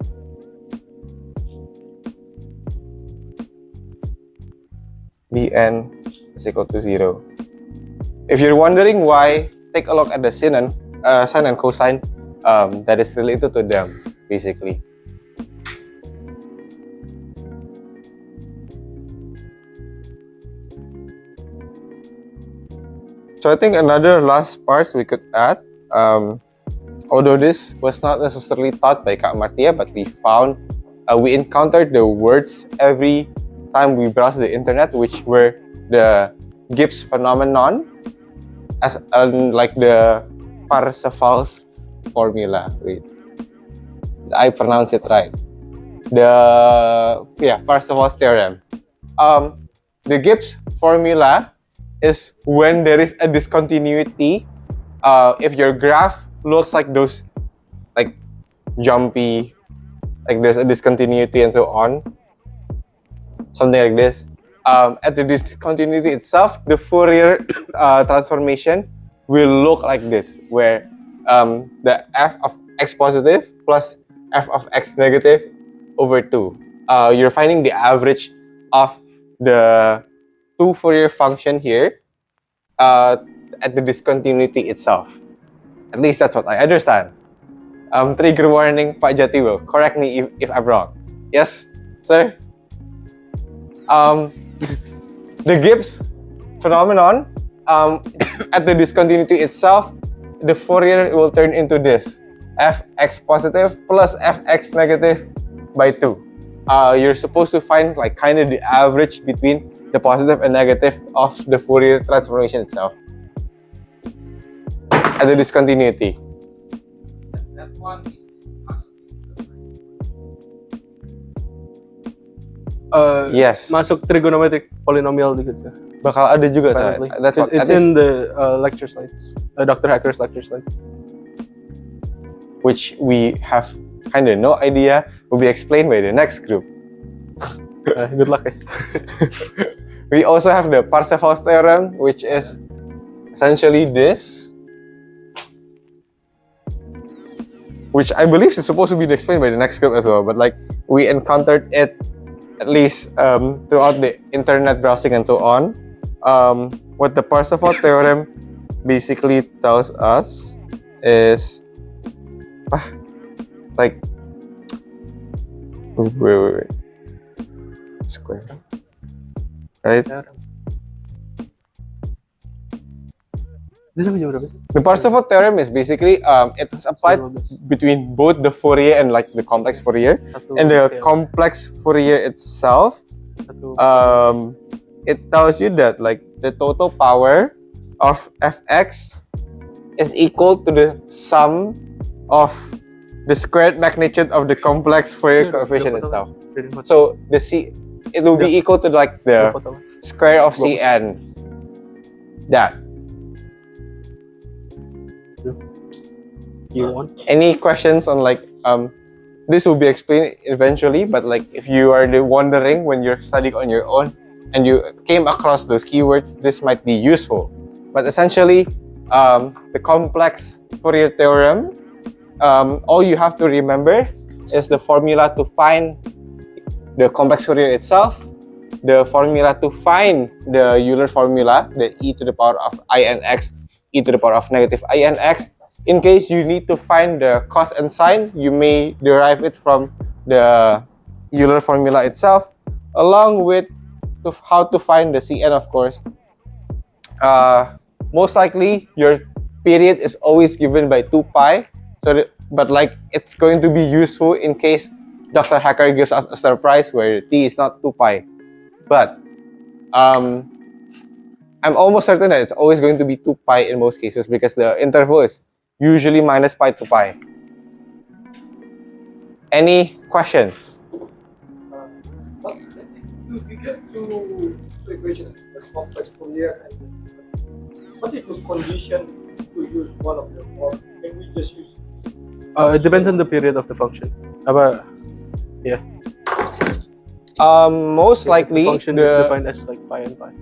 Bn is equal to 0. If you're wondering why, take a look at the sine and cosine that is related to them, basically. So I think another last parts we could add, although this was not necessarily taught by Kak Martia, but we encountered the words every time we browsed the internet, which were the Gibbs phenomenon, as like the Parseval's formula. Wait, I pronounce it right. Parseval's theorem. The Gibbs formula is when there is a discontinuity. If your graph looks like those, like jumpy, like there's a discontinuity and so on, something like this. At the discontinuity itself, the Fourier transformation will look like this, where the f of x positive plus f of x negative over 2. You're finding the average of the two Fourier function here at the discontinuity itself. At least that's what I understand. Trigger warning, Pak Jati will correct me if I'm wrong. Yes, sir? The Gibbs phenomenon, at the discontinuity itself, the Fourier will turn into this: fx positive plus fx negative by 2. You're supposed to find like kind of the average between the positive and negative of the Fourier transformation itself at the discontinuity. That one is Yes. Masuk trigonometric polynomial gitu. Bakal ada juga, Apparently. that's what It's in the lecture slides, Dr. Hacker's lecture slides. which we have kind of no idea, will be explained by the next group. Good luck, guys. We also have the Parseval's theorem, which is essentially this, which I believe is supposed to be explained by the next group as well, but like we encountered it at least throughout the internet browsing and so on. What the Parseval theorem basically tells us is like wait. Square, right? The Parseval theorem is basically it's applied between both the Fourier and like the complex Fourier. And the complex Fourier itself, it tells you that like the total power of fx is equal to the sum of the squared magnitude of the complex Fourier coefficient itself. So it will be equal to like the square of Cn. That. You want? Any questions on like this will be explained eventually, but like if you are wondering when you're studying on your own and you came across those keywords, this might be useful. But essentially, the complex Fourier theorem, all you have to remember is the formula to find the complex Fourier itself, the formula to find the Euler formula, the e to the power of inx, e to the power of negative inx. In case you need to find the cos and sine, you may derive it from the Euler formula itself, along with how to find the Cn, of course. Most likely, your period is always given by 2 pi, but like it's going to be useful in case Dr. Hacker gives us a surprise where t is not 2 pi. But I'm almost certain that it's always going to be 2 pi in most cases because the interval is usually minus pi to pi. Any questions? You get two equations, the complex Fourier and what is the condition to use one of them, or can we just use? It depends on the period of the function. Yeah. Most likely, the function is defined as like pi and pi.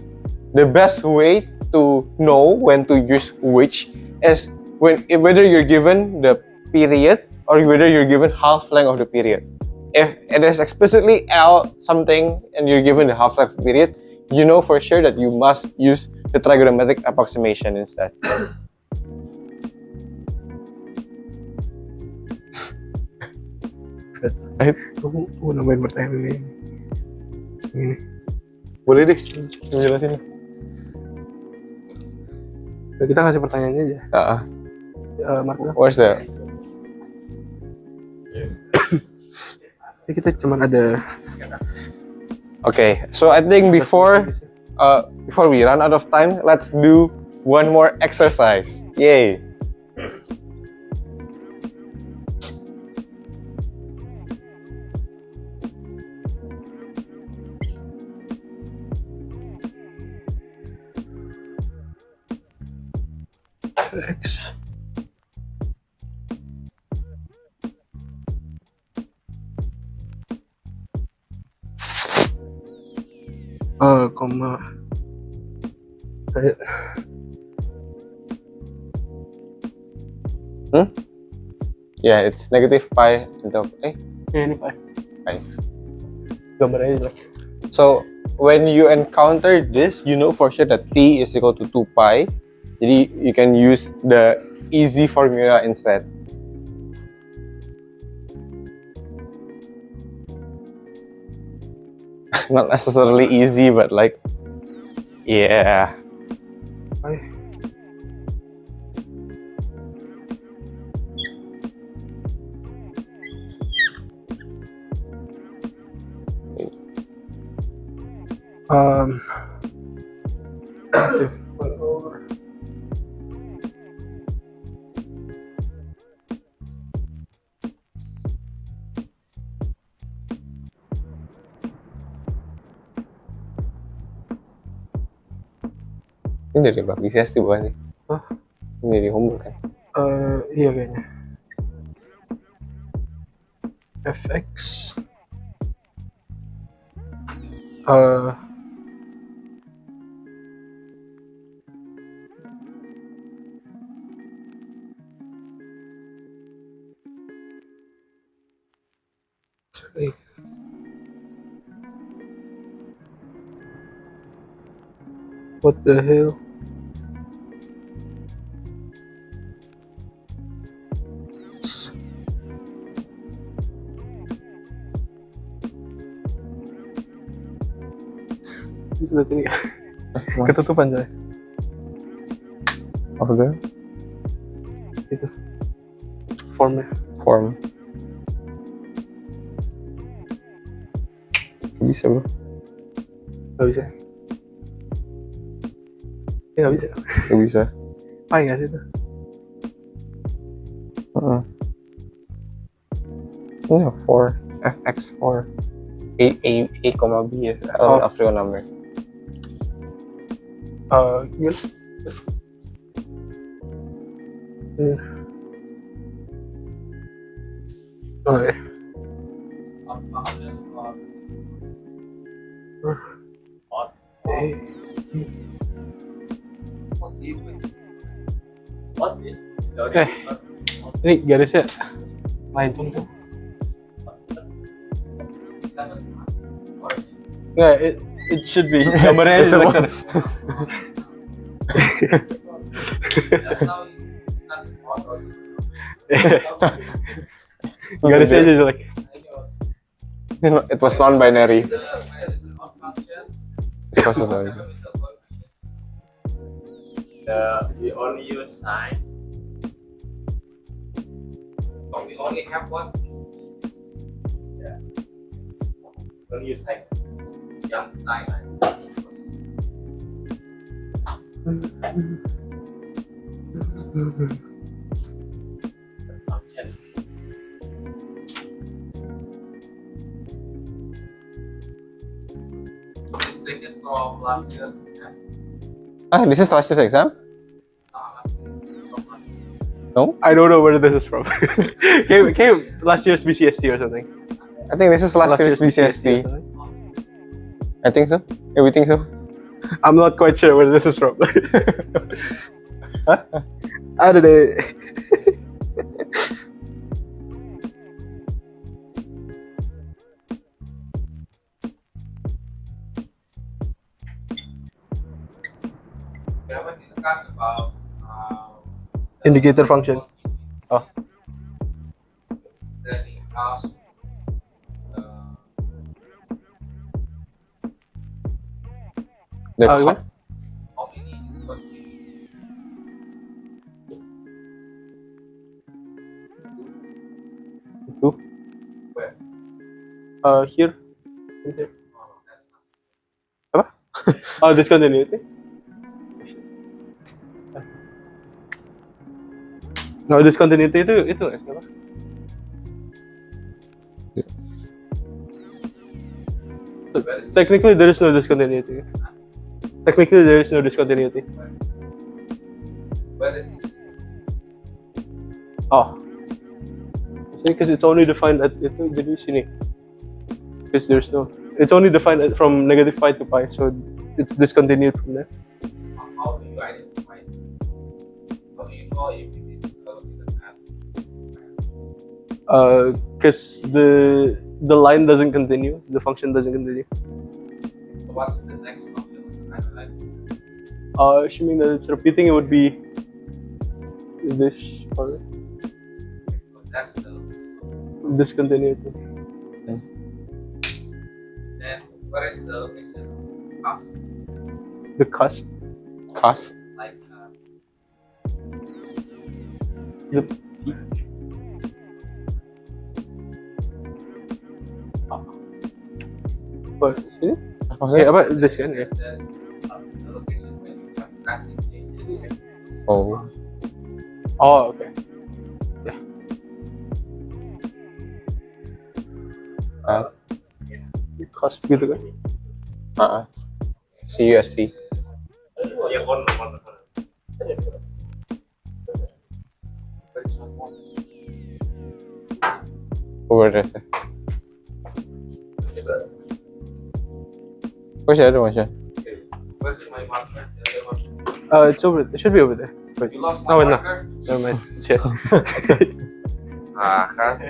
The best way to know when to use which is whether you're given the period or whether you're given half length of the period. If it is explicitly L something and you're given the half length period, you know for sure that you must use the trigonometric approximation instead. Right? Aku nambahin pertanyaan ini. Boleh deh, jelasin. Kita kasih pertanyaannya aja. Mark, where's the? Kita cuman ada. Okay, so I think before we run out of time, let's do one more exercise. Yay! X. Koma. Yeah, it's negative pi into Ini pi. Pi. Gambar aja. So when you encounter this, you know for sure that t is equal to 2 pi. Jadi you can use the easy formula instead. Not necessarily easy, but like, yeah. Ini dari Mbak BCST bukan sih? Hah? Ini dari homework kan? Iya kayaknya. fx sorry. What the hell? Sudah ini ketutupan saya. Apa tuh? Itu formnya. Form. Bisa bro? Gak bisa. Ya gak bisa. Gak bisa. Pai gak sih itu? Yeah, 4 fx4 a comma b is element of real number. Gimana? Oke. Ini garisnya lain contoh. Nggak, it should be gambarnya aja jelek sana. Garisnya aja jelek. It was non-binary. Because of that. We only use sign. So we only have one. Yeah. Only use sign. Young sign. Functions. This taken from last year. This is last year's exam? No? I don't know where this is from. came last year's BCST or something. I think this is last year's or BCST. something. I think so. Yeah, we think so. I'm not quite sure where this is from. Huh? I don't know. We haven't discussed about Indicator function. Oh. learning how The Gimana? how many Itu. where Here. Apa? Oh, discontinuity. No, discontinuity itu apa? Technically, there is no discontinuity. Technically, there is no discontinuity. where is Oh. Because it's only defined at ito, jadi sini. Because there's no. It's only defined from negative pi to pi, so it's discontinued from there. how do you identify it? How do you know if it is developed at Because the line doesn't continue, the function doesn't continue. so what's the next function kind of like Assuming that it's repeating, it would be this or so that's the discontinuity. then where is the location of The cusp. cusp. like The peak. What? Sini? Maksudnya? Apa this kan ya? the location when you have drastic changes Oh. Oh, okay. Cusp gitu kan? CUSP. yeah on Over there. Where's the other one, Sean? Where's my marker? The other one. It's over. It should be over there. Wait. You lost Oh, my no. marker? Never mind. It's here. Ah, kan.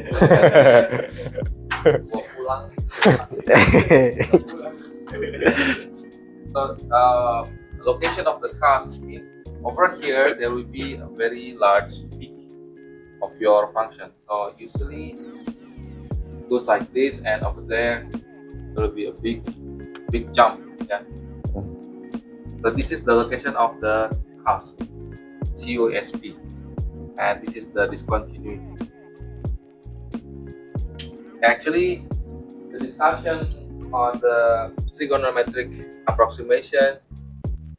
Mau pulang. So, location of the cast means over here there will be a very large peak of your function. So usually it goes like this, and over there will be a big jump. Yeah. So this is the location of the cusp, COSP, and this is the discontinuity. Actually, the discussion on the trigonometric approximation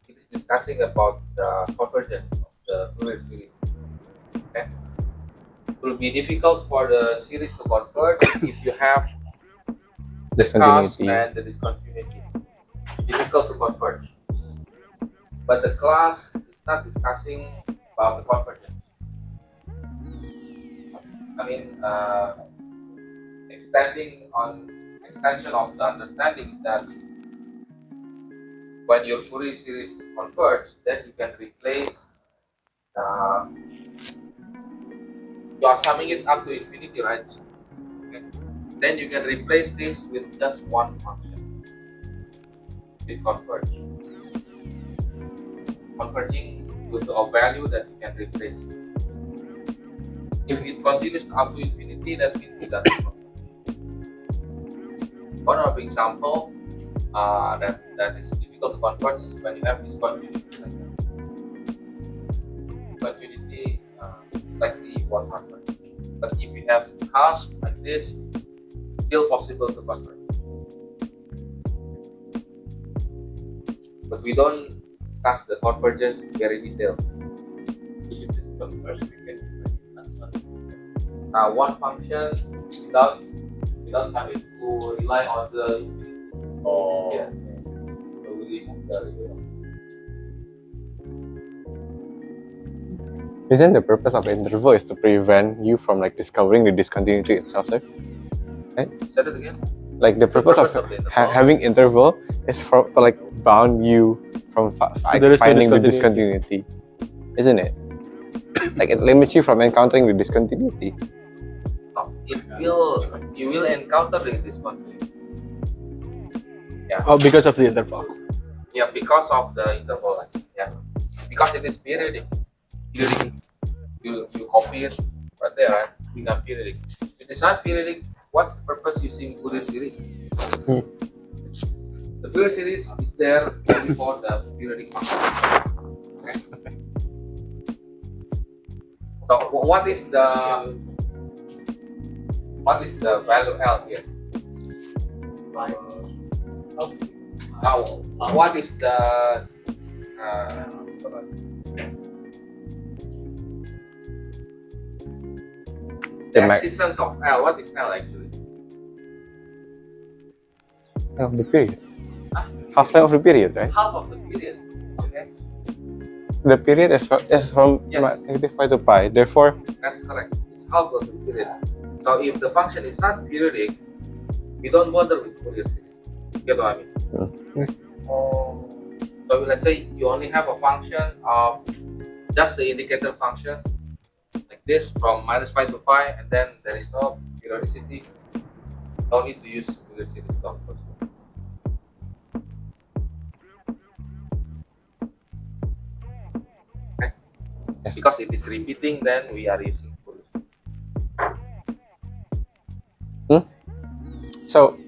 is discussing about the convergence of the Fourier series. Okay, it will be difficult for the series to converge if you have the cusp Discontinuity. and the discontinuity. Difficult to converge. But the class is not discussing about the convergence. I mean, extension of the understanding is that when your Fourier series converges, then you can replace you are summing it up to infinity, right? Okay. Then you can replace this with just one function. It converges. Converging with a value that you can replace. If it continues up to infinity, that means it doesn't converge. One of example that is difficult to convert is when you have this continuity. Continuity likely won't convert. But if you have cusp like this, still possible to convert. But we don't discuss the convergence very detailed. Now, one function without having to rely on the yeah. So we remove the Isn't the purpose of interval is to prevent you from like discovering the discontinuity itself, sir? Say that again. Like the purpose of the interval? having interval is to like bound you from there is no finding the discontinuity. discontinuity, isn't it? Like it limits you from encountering the discontinuity. No, you will encounter the discontinuity. Oh, because of the interval. Yeah, because of the interval. Yeah, because it is periodic. You copy it right there, right? Become periodic. If it is not periodic, what's the purpose using Fourier series? The Fourier series is there only for the periodic function. Okay. So what is the value L here? What is the existence of L? What is L actually? Of the period. Half-life of the period, right? Half of the period. Okay. The period is from Yes. -π to π. Therefore, That's correct. It's half of the period. So if the function is not periodic, we don't bother with Fourier series. You get what I mean? So let's say you only have a function of just the indicator function like this from -π to π, and then there is no periodicity. No need to use Fourier series to approach. Okay. Yes. Because it is repeating, then we are using Fourier series. so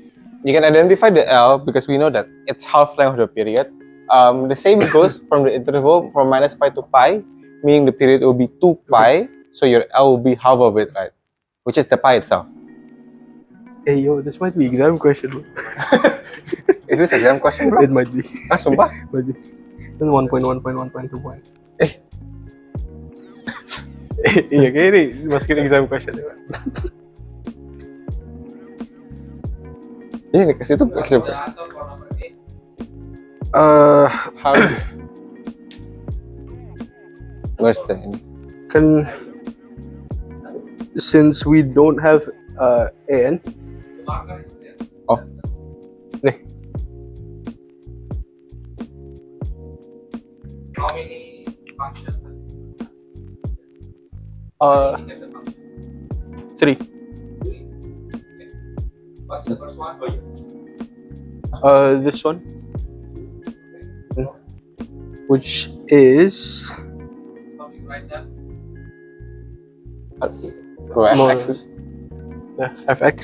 you can identify the L because we know that it's half-length of the period. The same goes from the interval from -π to π, meaning the period will be 2π, so your L will be half of it, right? Which is the π itself. Hey yo, this might be exam question. Bro. Is this exam question, bro? It might be. Ah, sumpah? Might be. Then 1.1.1.2 point. Iya, kayaknya ini masukin exam question. Iya, dikasih itu exam. The answer for number 8. How? Where's the ini? Kan since we don't have an, The marker is there. Oh. How many functions? Indicate the function. 3. Three. Okay. What's the first one? This one, which is How do you write that? more Fx. yeah, fx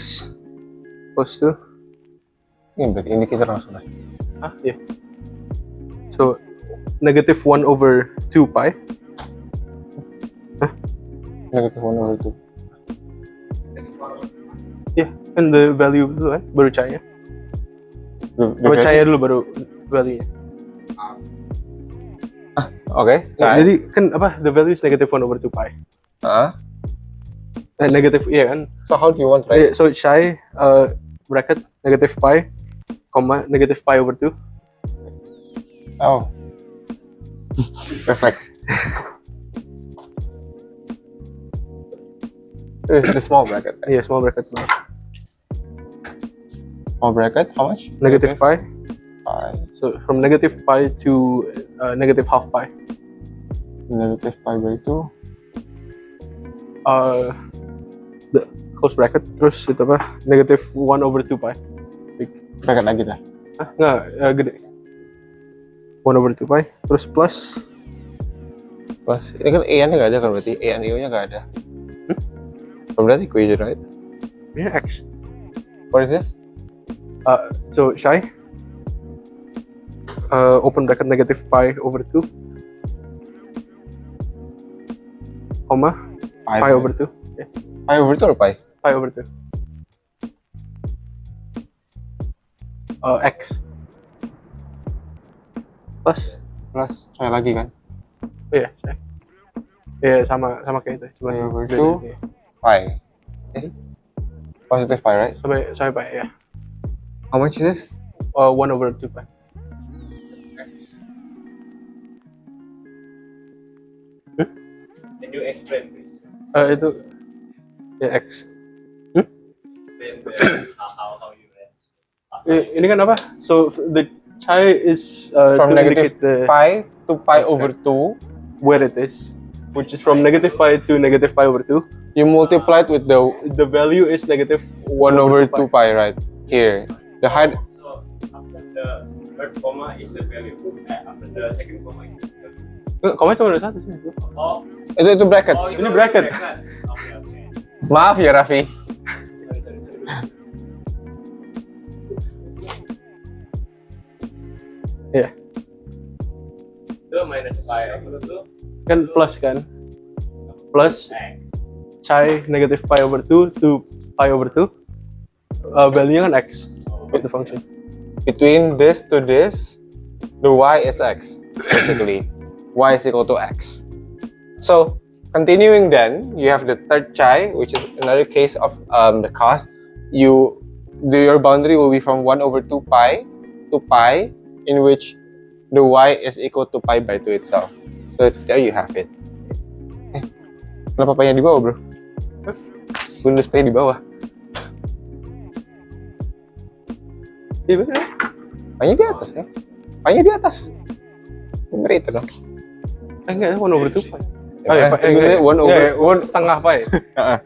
equals to Ini berarti indicator langsung lah. yeah. So negative 1 over 2 pi. Negative 1/2. Yeah, and the value dulu kan, baru cahaya. Coba cahaya dulu baru value-nya. Oke. Nah, jadi kan apa? The value is negative 1 over 2 pi. Negative, iya kan? So how do you want to write? So psi bracket negative pi, comma negative pi over 2. Oh. Perfect. The small bracket. Yeah, small bracket. Small bracket, how much? Negative pi. Pi. So from negative pi to negative half pi. Negative pi by 2. The close bracket terus itu apa? Negative 1 over 2 pi. Bracket lagi dah. Nggak, gede. 1 over 2 pi terus plus Plus, ini kan E-nya nggak ada kan berarti? E and E-nya nggak ada. From that equation, right? ini x. What is this? So psi open bracket negative pi over 2 comma pi over 2. Yeah. Pi over 2 or pi? Pi over 2. X plus Plus, coy lagi kan? oh iya saya sama kayak itu cuma Pi over beda, 2. iya. Pi. Positive pi, right? sampai pi ya. How much is this? 1 over 2 pi. Can you explain please? Itu ya x. Explain how you read. Ini kan apa? So the chi is From to negative indicate the pi to pi over 2. where it is, which is from negative pi to negative pi over 2. You multiply it with The value is negative 1 over 2 pi, right? Here. The height. So after the third comma is the value. After the second comma is the value. Koma cuma ada satu sih. Oh, Itu bracket. oh Ini bracket. Okay. Maaf ya Raffi. Iya. Itu minus pi over 2 Kan plus kan? Plus x. chi negative pi over 2 to pi over 2. Value-nya kan x of the function. Between this to this, the y is x, basically. Y is equal to x. So, continuing then, you have the third chi, which is another case of the cos. Your boundary will be from 1 over 2 pi to pi, in which the y is equal to pi by 2 itself. So, there you have it. Kenapa pi-nya di bawah, bro? Bonus pi di bawah. Iya betul. Pi-nya di atas ya. Pi-nya di atas. Bener itu dong. Enggak, 1 over 2 pi. Oh, ya, enggak. 1 over One setengah pi. Heeh.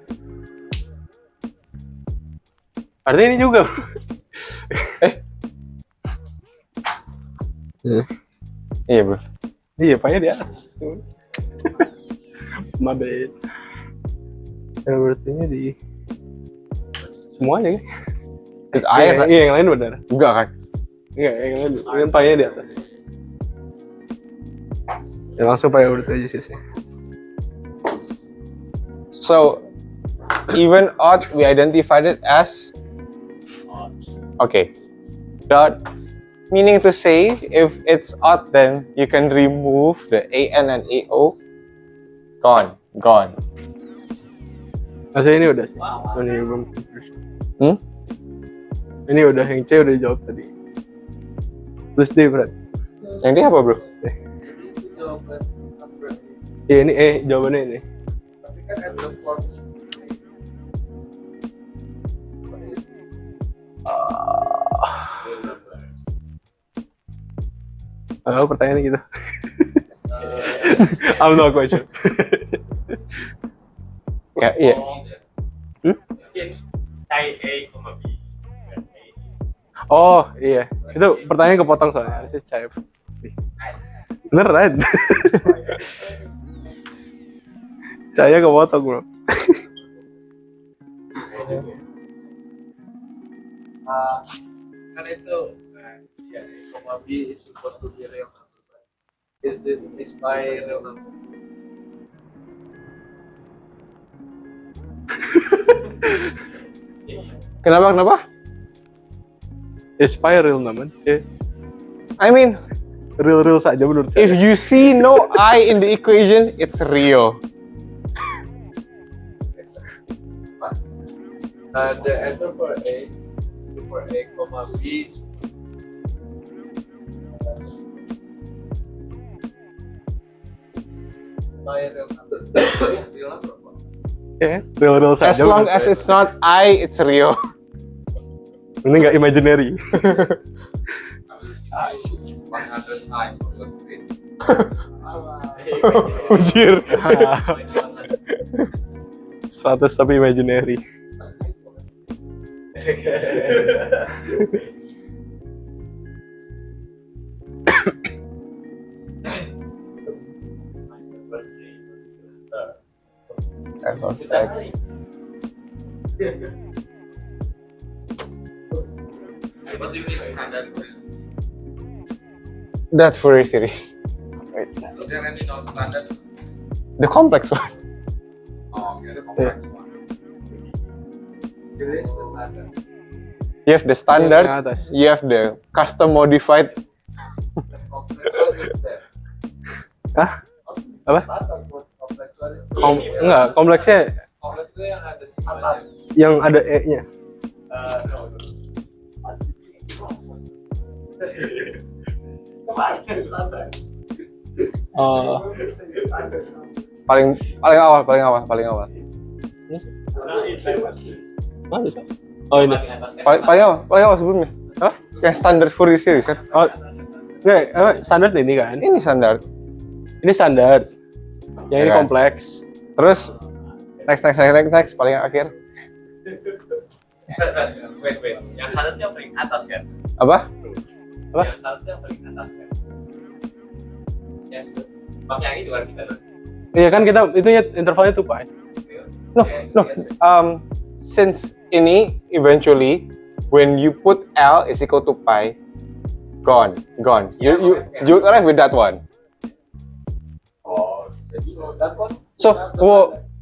Artinya ini juga, bro. Iya, bro. Iya, pi-nya di atas. My bad. Berarti di semuanya kan? Itu air kan? Iya, yang lain benar. Enggak kan? Enggak, yang lain kan pi-nya di atas. Ya langsung pi over 2 aja sih. So, even odd, we identified it as okay. Dot, meaning to say, if it's odd, then you can remove the an and ao. Gone. Masa ini udah sih. Ini belum. Ini udah, yang C udah dijawab tadi. Terus D berat. Yang dia apa, bro? Iya ini jawabannya ini. Tapi kan ada form. Pertanyaannya gitu. I'm not quite sure. Ya, iya. Mungkin I A, B. Oh iya, itu pertanyaan kepotong soalnya. This is Chai. Beneran? Saya kepotong bro. Kan itu ya, A, B is supposed to be real number. Is it is by real number? Kenapa? Spiral naman. I mean, Real saja menurut if saya. you see no I in the equation, it's real. The answer for A, B. By real number. Real number. Real saja. As long menurut as saya. it's not I, it's real. Ini nggak imaginary. 100 I over 3. Anjir. 100 tapi imaginary. What do you mean standard? That Fourier series. Wait, Is there any non-standard? the complex one. Oh, okay, the complex one. Here is the standard. You have the standard, Yang atas. you have the custom modified. The complex one is there. Hah? Apa? Standard one, complex one is there. Enggak, kompleksnya Complex itu yang ada simbolnya. yang ada E-nya. Oh, Paling awal. mana sih? Oh ini. Paling awal sebelumnya. Apa? Yang standar Fourier series kan? Oh, enggak, apa, standar ini kan? Ini standar. Ini standar. Yang ini Ya kan? kompleks. Terus next paling akhir. Wait. Yang standar yang paling atas kan? Apa? Apa? Yang standar yang paling atas kan? Yes. Bang yang ini juga kita loh. Iya kan kita itu intervalnya 2 pi. No. Since ini eventually when you put L is equal to pi, gone. You arrive with that one. So that one. So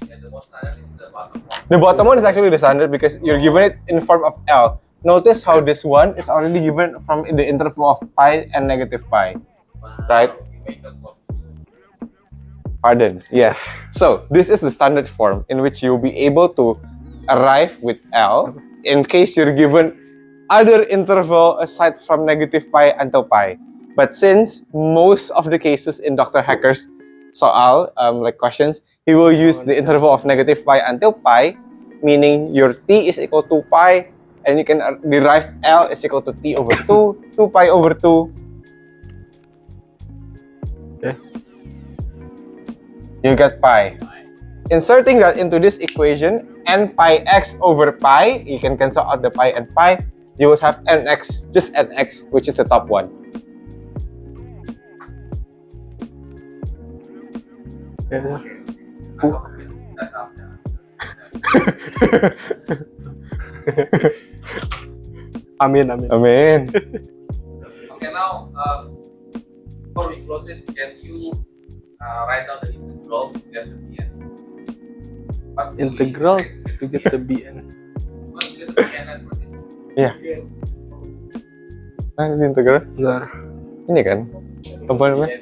Yeah, the most standard is the bottom one. the bottom one is actually the standard because you're given it in form of L. Notice how this one is already given from in the interval of pi and negative pi. Right? You make that one. Pardon. Yes. So this is the standard form in which you'll be able to arrive with L in case you're given other interval aside from negative pi until pi. But since most of the cases in Dr. Hacker's soal, like questions, he will use the interval of negative pi until pi, meaning your t is equal to pi, and you can derive L is equal to t over 2, 2 pi over 2. Okay. You get pi. Inserting that into this equation, n pi x over pi, you can cancel out the pi and pi, you would have nx, just nx, which is the top one. Amin. Amin. Okay, now before we close it, can you write down the integral to get the bn? What do we Integral integrate? to get the bn. What do you get the bn and what is it? Iya. Nah, ini integral. Bentar. Ini kan? Apa namanya?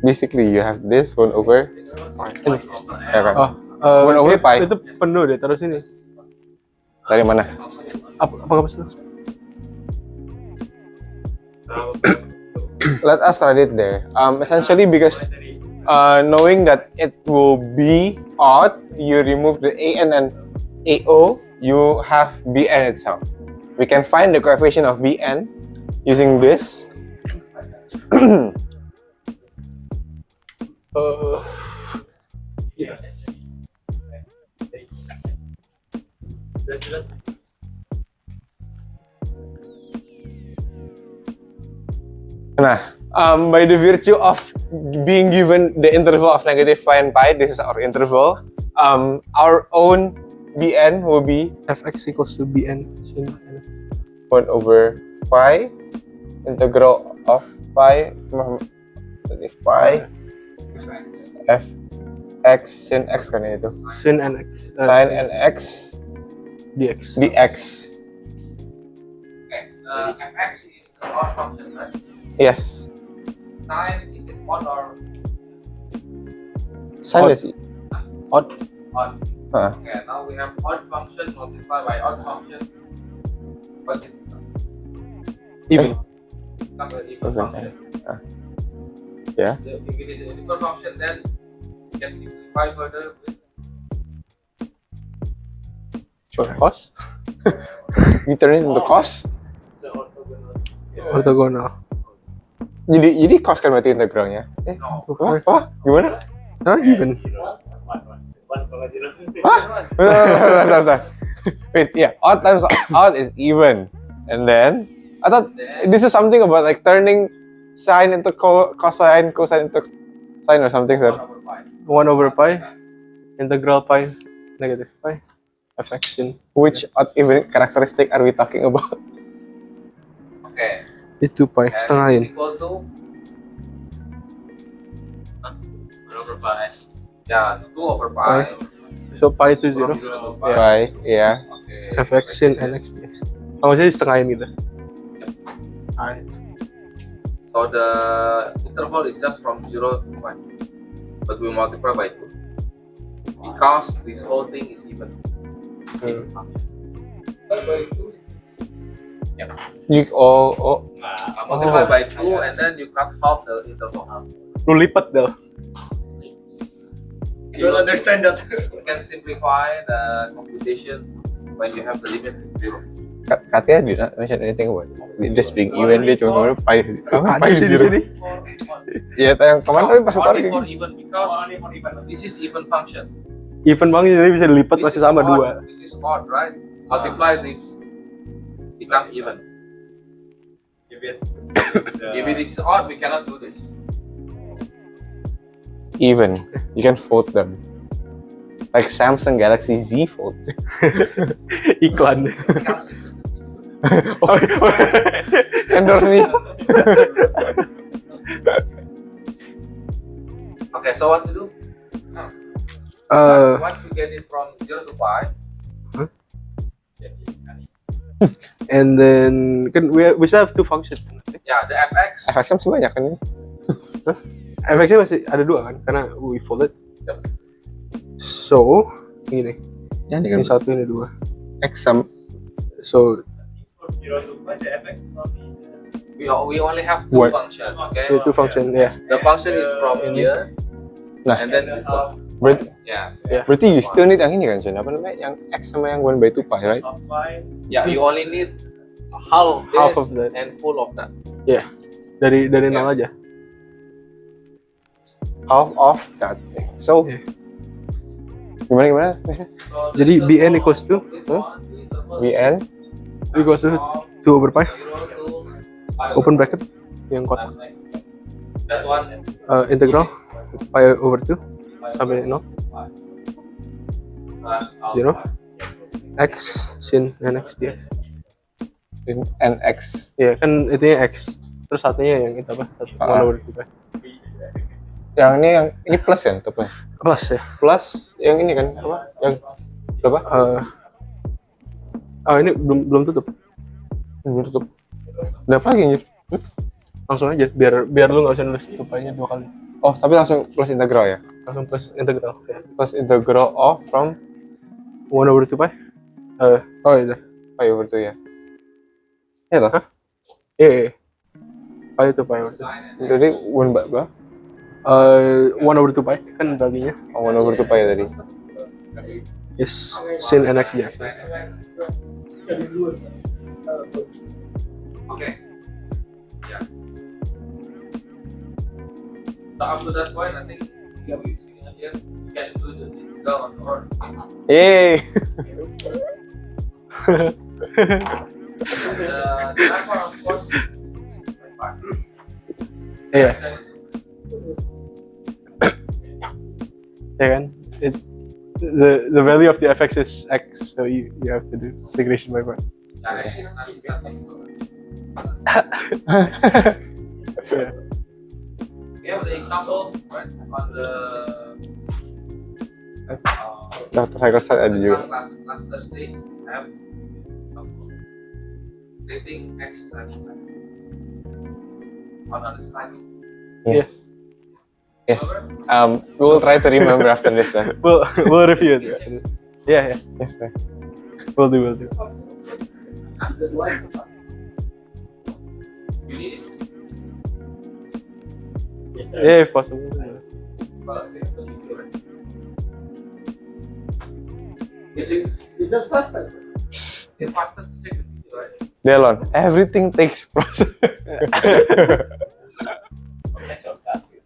Basically, you have this 1 over. Ya kan? Oh, One over pi. itu penuh deh terus ini. Dari mana? Apa penuh? Let us write it there. Essentially, because knowing that it will be odd, you remove the an and ao, you have bn itself. We can find the coefficient of bn using this. Yeah. Nah, by the virtue of being given the interval of negative pi and pi, this is our interval. Our own Bn will be Fx equals to Bn sin nx. 1 over pi integral of pi negative pi f x sin x kan ya itu Sin nx. sin Sin nx dx. dx. Okay, fx is the odd function, right? Yes, Sine is it odd or sin is Odd. odd? Huh. Okay, now we have odd function multiplied by odd function. What's it? Even. Become an even Okay. function. Yeah. So if it is an even function, then you can simplify further with Cos. We turn it into cos. Orthogonal. Jadi cos kan berarti integralnya. no. Wah, gimana? Nah, even. Bentar. Wait, yeah, odd times odd is even, and then I thought this is something about like turning sine into cosine into sine or something, sir. 1 over pi. Integral pi. Negative pi. Fx sin. Which odd even characteristic are we talking about? Okay. Itu pi. And Setengah this in. is equal to 1 over pi. yeah 2 over pi. So pi to 0. From 0 to pi. Pi, yeah. Okay. Fx sin nx dx. Oh, maksudnya setengah in gitu. Alright. So the interval is just from 0 to 1, but we multiply by 2 because this whole thing is even. Even function. You Multiply by 2 and then you cut half the interval. Lu lipat dah. You don't understand that. You can simplify the computation when you have the limit to 0. Katanya did not mention anything about this being even, dia cuma ngomong pi. Ada sih di sini. Ya, yang kemarin tapi pas Only tarik. for even because this is even function. Even banget jadi bisa dilipat This masih is sama odd. 2. This is odd, right? Multiply this become even. If it's If it is odd, we cannot do this. Even, you can fold them. Like Samsung Galaxy Z Fold. Iklan. Becomes even. Endorse me. Okay, so what to do? Once we get it from 0 to pi, And then kan we still have 2 functions. yeah, the fx. FX masih banyak kan ini. Fx-nya masih ada 2 kan karena we fold it. Yep. So, ini. Ya, Ini 1, ini 2. X sama So, 0 to pi, the fx We only have 2 What? functions. Okay. the 2 function, yeah. The function is from here, Nah, and then this one. berarti you still need yang ini kan, Jen? Apa namanya? Yang X sama yang 1/2 pi, right? of pi. Yeah, you only need half of this Half of that. and full of that. Dari Yeah. 0 aja. Half of that. So, Yeah. gimana? So Jadi the Bn interval equals to? of this one, the interval Bn Equals to from 2 over pi. 0 to pi Open over bracket yang kotak. that one. Integral pi over 2 sampai 0. 0. X sin nx dx. NX. Iya kan itunya x. Terus satunya yang itu apa? 1 over 2 pi. Yang ini plus ya, atau plus? Plus ya. Plus yang ini kan apa? Yang berapa? Ini belum tutup. Belum tutup. Udah apa lagi anjir? Langsung aja biar lu nggak usah nulis tutup pi-nya 2 kali. Oh, tapi langsung plus integral ya? Langsung plus integral. Ya. Plus integral of from 1 over 2 pi. Oh iya. pi over 2 ya? Iya toh? Iya. Pi itu pi over 2. Jadi 1 1 over 2 pi kan baginya. Oh, 1 over 2 pi ya tadi. Is sin nx dx. Okay. Yeah. So up to that point, I think you see here, you can do the integral on the order. Yay! The number, of course, is my part. Yeah. So Yeah, kan? The value of the fx is x, so you have to do integration by parts. yeah, actually, it's not simple. Yeah. We have the example right on the Dr. Hagerstad ada juga. last Thursday. I have dating X times on the slide. Yes. Yes. We will try to remember after this. We'll review it after this. Yeah. Yes. We'll do. You need it. Yes, sir. Yeah, if possible. Well, okay, but you do it. It's just faster. It's faster to check the video, right? Delon, everything takes process. Okay, so that's it.